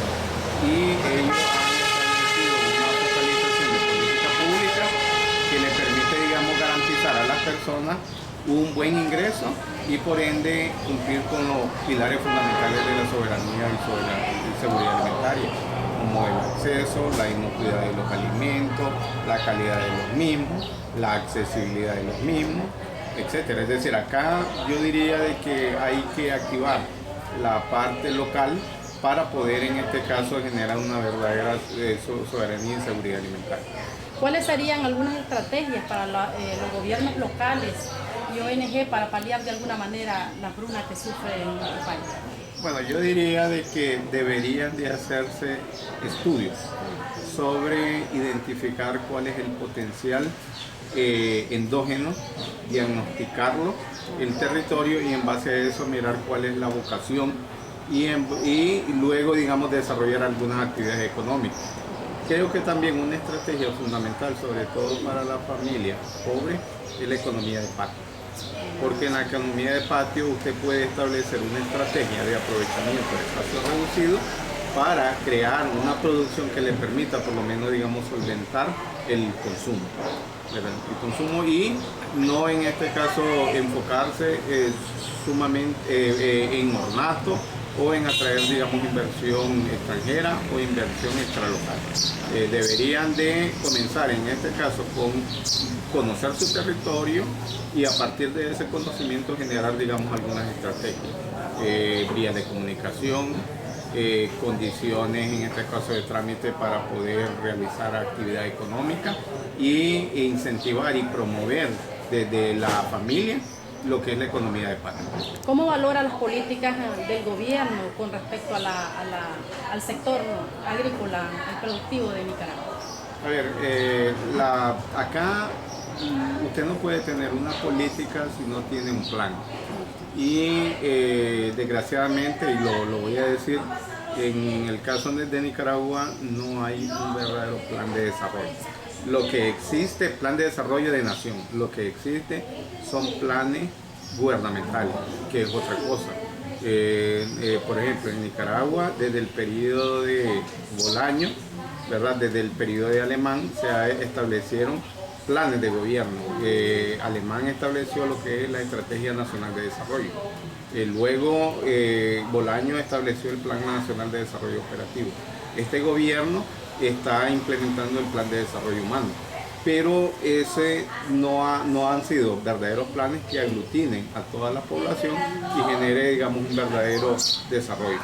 S1: Y ellos han establecido una focalización de política pública que le permite, digamos, garantizar a las personas un buen ingreso y por ende cumplir con los pilares fundamentales de la soberanía y seguridad alimentaria, como el acceso, la inocuidad de los alimentos, la calidad de los mismos, la accesibilidad de los mismos, etcétera. Es decir, acá yo diría de que hay que activar la parte local para poder en este caso generar una verdadera soberanía y seguridad alimentaria.
S7: ¿Cuáles serían algunas estrategias para los gobiernos locales y ONG para paliar de alguna manera la hambruna que sufre en nuestro país?
S1: Bueno, yo diría de que deberían de hacerse estudios sobre identificar cuál es el potencial endógeno, diagnosticarlo, el territorio, y en base a eso mirar cuál es la vocación y luego, digamos, desarrollar algunas actividades económicas. Creo que también una estrategia fundamental, sobre todo para la familia pobre, es la economía de patio. Porque en la economía de patio usted puede establecer una estrategia de aprovechamiento de espacio reducido para crear una producción que le permita por lo menos, digamos, solventar el consumo. Y no en este caso enfocarse sumamente en ornato o en atraer, digamos, inversión extranjera o inversión extralocal. Deberían de comenzar en este caso con conocer su territorio y a partir de ese conocimiento generar, digamos, algunas estrategias, vías de comunicación, condiciones en este caso de trámite para poder realizar actividad económica y incentivar y promover desde la familia lo que es la economía de patio.
S7: ¿Cómo valora las políticas del gobierno con respecto al sector agrícola y productivo de Nicaragua?
S1: A ver, acá usted no puede tener una política si no tiene un plan. Y desgraciadamente, y lo voy a decir, en el caso de Nicaragua no hay un verdadero plan de desarrollo. Lo que existe, plan de desarrollo de nación, lo que existe son planes gubernamentales, que es otra cosa. Por ejemplo, en Nicaragua, desde el periodo de Bolaño, ¿verdad? Desde el periodo de Alemán, se establecieron planes de gobierno. Alemán estableció lo que es la Estrategia Nacional de Desarrollo. Luego, Bolaño estableció el Plan Nacional de Desarrollo Operativo. Este gobierno está implementando el Plan de Desarrollo Humano, pero ese no han sido verdaderos planes que aglutinen a toda la población y genere, digamos, un verdadero desarrollo.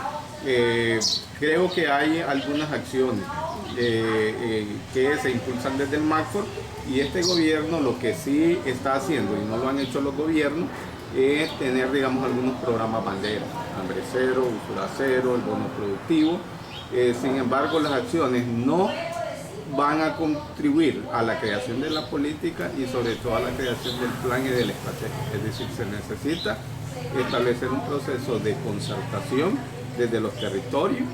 S1: Creo que hay algunas acciones que se impulsan desde el MACFOR, y este gobierno lo que sí está haciendo, y no lo han hecho los gobiernos, es tener, digamos, algunos programas bandera, hambre cero, usura cero, el bono productivo. Sin embargo, las acciones no van a contribuir a la creación de la política y sobre todo a la creación del plan y de la estrategia. Es decir, se necesita establecer un proceso de concertación desde los territorios,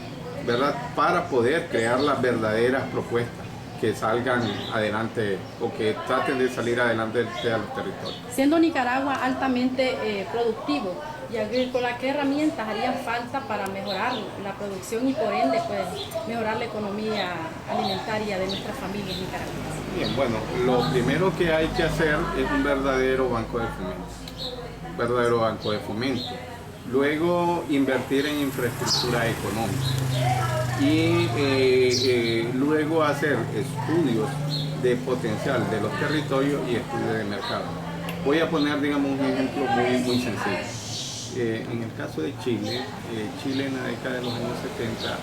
S1: ¿verdad? Para poder crear las verdaderas propuestas que salgan adelante o que traten de salir adelante de los territorios.
S7: Siendo Nicaragua altamente productivo y agrícola, ¿qué herramientas harían falta para mejorar la producción y por ende pues, mejorar la economía alimentaria de nuestras familias nicaragüenses?
S1: Bien, bueno, lo primero que hay que hacer es un verdadero banco de fomento. Verdadero banco de fomento. Luego invertir en infraestructura económica y luego hacer estudios de potencial de los territorios y estudios de mercado. Voy a poner, digamos, un ejemplo muy sencillo. En el caso de Chile, Chile en la década de los años 70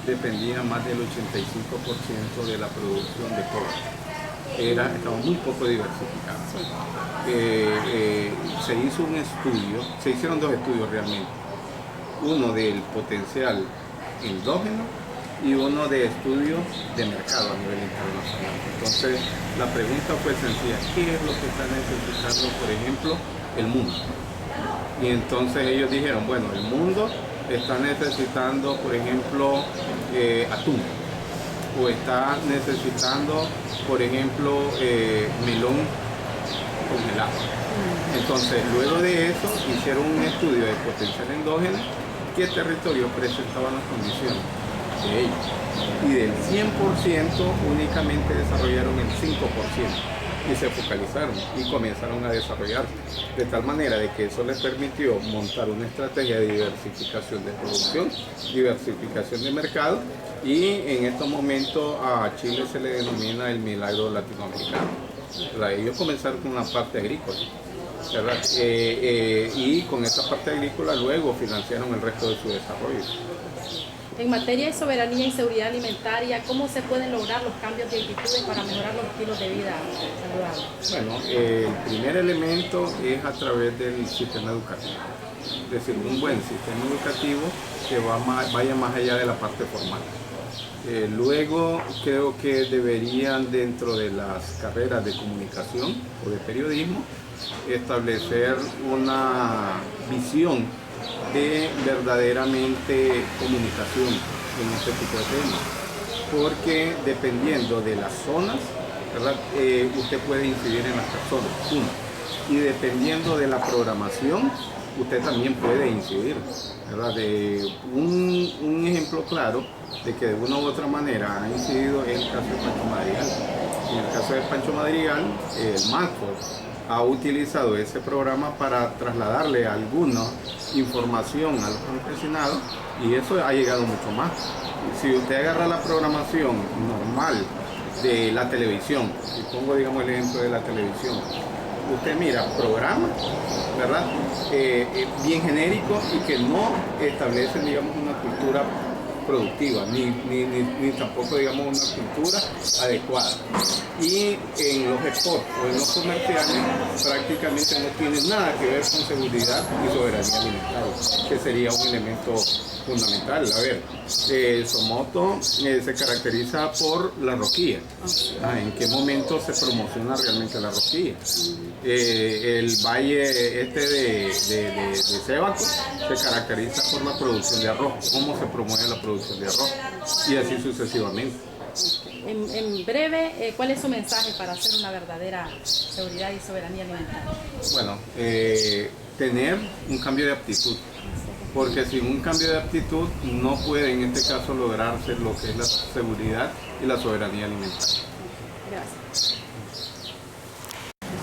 S1: dependía más del 85% de la producción de cobre. Estaba muy poco diversificado. Se hizo un estudio, se hicieron dos estudios realmente, uno del potencial endógeno y uno de estudios de mercado a nivel internacional. Entonces la pregunta fue sencilla: ¿qué es lo que está necesitando, por ejemplo, el mundo? Y entonces ellos dijeron, bueno, el mundo está necesitando, por ejemplo, atún, o está necesitando, por ejemplo, melón congelado. Entonces, luego de eso, hicieron un estudio de potencial endógeno, qué territorio presentaban las condiciones de ellos. Y del 100% únicamente desarrollaron el 5%. Y se focalizaron y comenzaron a desarrollar de tal manera de que eso les permitió montar una estrategia de diversificación de producción, diversificación de mercado, y en estos momentos a Chile se le denomina el milagro latinoamericano. Ellos comenzaron con una parte agrícola, ¿verdad? Y con esa parte agrícola luego financiaron el resto de su desarrollo.
S7: En materia de soberanía y seguridad alimentaria, ¿cómo se pueden lograr los cambios de actitudes para mejorar los estilos de vida saludables?
S1: Bueno, el primer elemento es a través del sistema educativo. Es decir, un buen sistema educativo que vaya más allá de la parte formal. Luego creo que deberían, dentro de las carreras de comunicación o de periodismo, establecer una visión de verdaderamente comunicación en este tipo de temas, porque dependiendo de las zonas, ¿verdad? Usted puede incidir en las personas, y dependiendo de la programación, usted también puede incidir, ¿verdad? Un ejemplo claro de que de una u otra manera ha incidido es el caso de Pancho Madrigal. En el caso de Pancho Madrigal, el MANFOR ha utilizado ese programa para trasladarle alguna información a los campesinados, y eso ha llegado mucho más. Si usted agarra la programación normal de la televisión, y pongo, digamos, el ejemplo de la televisión, usted mira programas, ¿verdad? Bien genéricos y que no establecen, digamos, una cultura productiva, ni tampoco, digamos, una cultura adecuada. Y en los spots o en los comerciales prácticamente no tienen nada que ver con seguridad y soberanía alimentaria, que sería un elemento fundamental. A ver, Somoto se caracteriza por la rosquilla. ¿En qué momento se promociona realmente la rosquilla? El valle de Sébaco se caracteriza por la producción de arroz. ¿Cómo se promueve la producción de arroz? Y así sucesivamente.
S7: En breve, ¿cuál es su mensaje para hacer una verdadera seguridad y soberanía alimentaria?
S1: Bueno, tener un cambio de actitud, porque sin un cambio de actitud no puede en este caso lograrse lo que es la seguridad y la soberanía alimentaria.
S7: Gracias.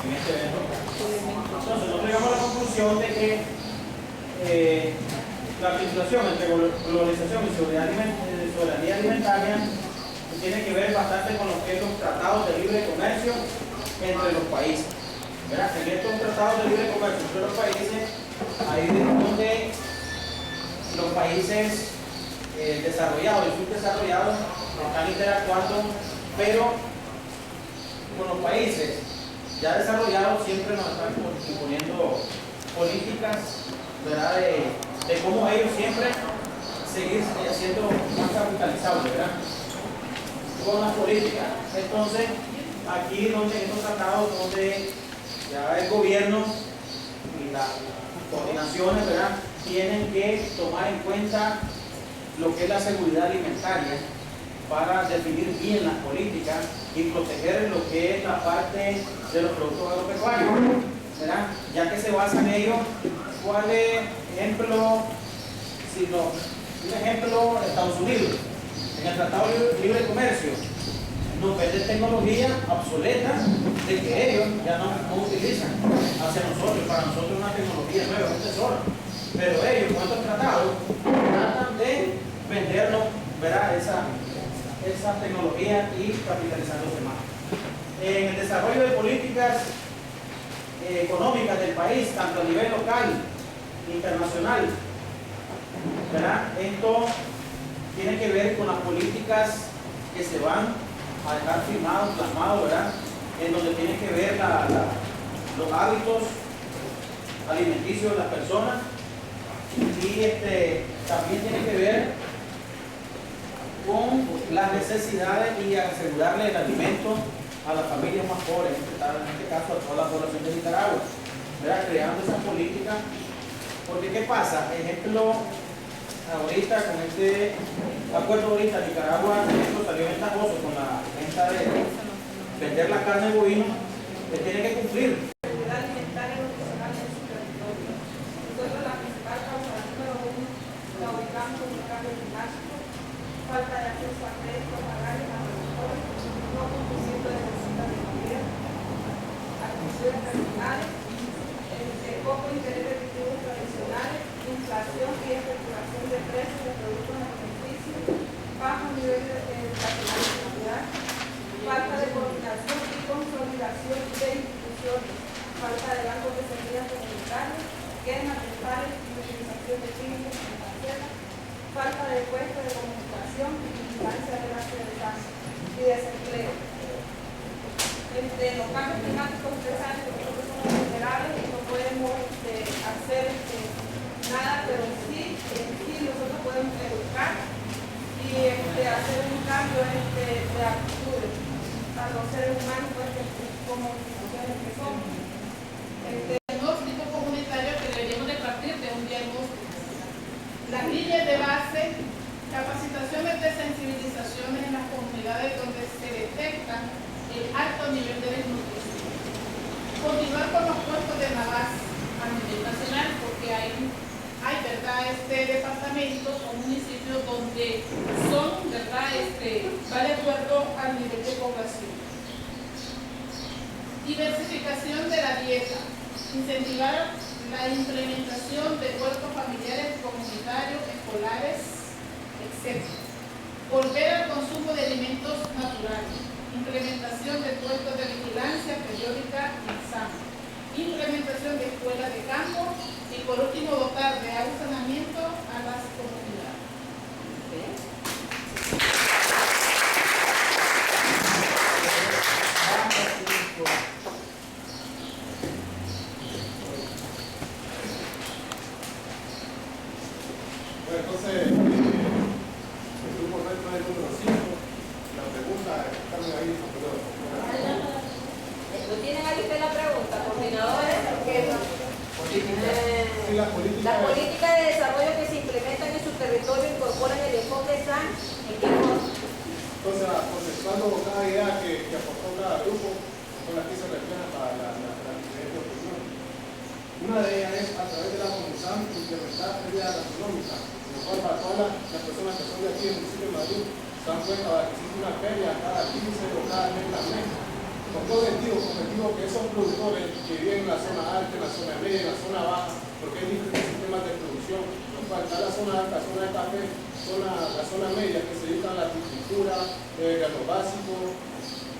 S6: Entonces, nosotros llegamos a la conclusión de que la articulación entre globalización y soberanía alimentaria tiene que ver bastante con lo que son tratados de libre comercio entre los países. ¿Verdad? En estos tratados de libre comercio entre los países, ahí es donde los países desarrollados y subdesarrollados están interactuando, pero con los países ya desarrollados siempre nos están imponiendo políticas, ¿verdad? De cómo ellos siempre seguir siendo más capitalizables, ¿verdad? Con las políticas. Entonces, aquí donde estos tratados donde ya el gobierno y coordinaciones, ¿verdad?, tienen que tomar en cuenta lo que es la seguridad alimentaria para definir bien las políticas y proteger lo que es la parte de los productos agropecuarios, ¿verdad? Ya que se basa en ello. ¿Cuál es ejemplo? Un ejemplo, Estados Unidos, en el Tratado de Libre Comercio, nos venden tecnología obsoleta de que ellos ya no utilizan hacia nosotros. Para nosotros es una tecnología nueva, un tesoro. Pero ellos, con estos tratados, tratan de vendernos, ¿verdad?, esa tecnología y capitalizándose más. En el desarrollo de políticas económicas del país, tanto a nivel local, internacional, ¿verdad?, esto tiene que ver con las políticas que se van a dejar firmados, plasmados, ¿verdad?, en donde tiene que ver los hábitos alimenticios de las personas y también tiene que ver con las necesidades y asegurarle el alimento a las familias más pobres, en este caso a toda la población de Nicaragua, ¿verdad?, creando esas políticas. Porque ¿qué pasa? Ejemplo, ahorita con este acuerdo ahorita Nicaragua, ejemplo, salió ventajoso con la venta de vender la carne de bovino, que tiene que cumplir.
S5: Seguridad alimentaria y nutricional en su territorio. Nosotros la principal causa número 1 la ubicamos en el cambio climático, falta de acceso a créditos pagales a agricultores, no cumplimiento de necesitas de comida, adquisiciones terminales, poco interés de cultivos tradicionales, inflación y especulación de precios de productos alimenticios, bajo nivel de nacionalidad, falta de coordinación y consolidación de instituciones, falta de bancos de semillas comunitarias, guerras mentales y utilización de químicos financieros, falta de puestos de comunicación y vigilancia de las ciudadanas y desempleo. Los cambios climáticos, ustedes saben que nosotros somos vulnerables y no podemos hacer nada, pero sí nosotros podemos educar y hacer un cambio de actitudes a los seres humanos, pues, como instituciones que somos.
S7: Diagnóstico comunitario que deberíamos de partir de un diagnóstico. Las líneas de base, capacitaciones de sensibilizaciones en las comunidades donde se detecta el alto nivel de desnutrición. Continuar con los puestos de NAVAS a nivel nacional, porque hay ¿verdad?, departamentos o municipios donde son, ¿verdad?, va de acuerdo al nivel de población. Diversificación de la dieta. Incentivar la implementación de huertos familiares, comunitarios, escolares, etc. Volver al consumo de alimentos naturales. Implementación de puestos de vigilancia periódica y examen. Implementación de escuelas de campo y por último dotar de agua y saneamiento a las comunidades.
S1: Bueno, entonces, el grupo nuestro es el número 5. La pregunta, Carmen, ahí,
S5: ¿No tienen ahí usted la pregunta, coordinadores?
S1: las
S5: políticas de desarrollo que se implementan en su territorio incorporan el enfoque SAN. ¿En qué forma?
S1: Entonces, conceptuando cada idea que aportó cada grupo, con las que se refleja para la diferente opinión. Una de ellas es a través de la Comunidad implementar ferias gastronómicas, lo cual para todas las personas que son de aquí en el municipio de Madrid se dan cuenta de que existe una feria cada 15 o cada mes. Con todo sentido, que esos productores que viven en la zona alta, en la zona media, en la zona baja, porque hay diferentes sistemas de producción, lo cual está la zona alta, zona de café, la zona media que se dedican a la agricultura, a lo básico,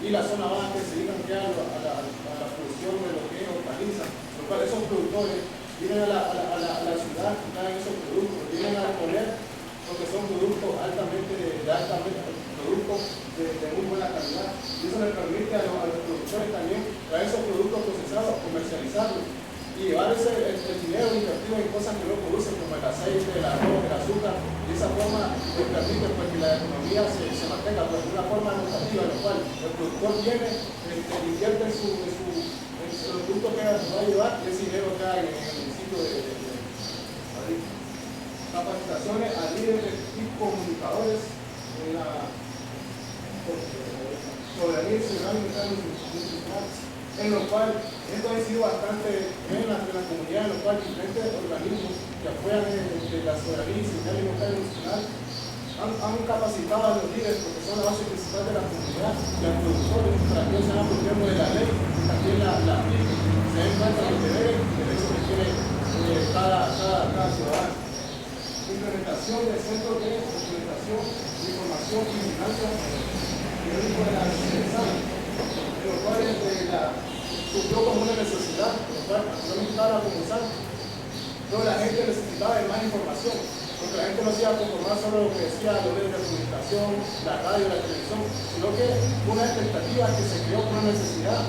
S1: y la zona baja que se dedican ya a la producción de lo que es hortalizas, lo cual esos productores vienen a la ciudad y traen esos productos, vienen a poner porque son productos productos de muy buena calidad, y eso le permite a los productores también traer esos productos procesados, comercializarlos y llevar el dinero invertido en cosas que no producen, como el aceite, el arroz, el azúcar, y de esa forma les permite pues, que la economía se mantenga pues, de una forma rotativa, en lo cual el productor viene, invierte en los productos que va a llevar y ese dinero cae en el municipio de
S8: capacitaciones a líderes y comunicadores en la soberanía nacional y internacional, en lo cual esto ha sido bastante bien en la comunidad, en lo cual diferentes organismos que apoyan de la soberanía nacional y internacional han capacitado a los líderes porque son la base principal de la comunidad y a los productores para que ellos se hagan protegiendo de la ley y también se den cuenta de los deberes y derechos que tiene cada ciudadano. Implementación del Centro de Documentación, Información y Finanzas periódico de la sociedad, en lo cual surgió como una necesidad, en lo cual actualmente estaba comenzando. Toda la gente necesitaba de más información, porque la gente no se iba a conformar solo lo que decía los medios de comunicación, la radio, la televisión, sino que una expectativa que se creó por una necesidad.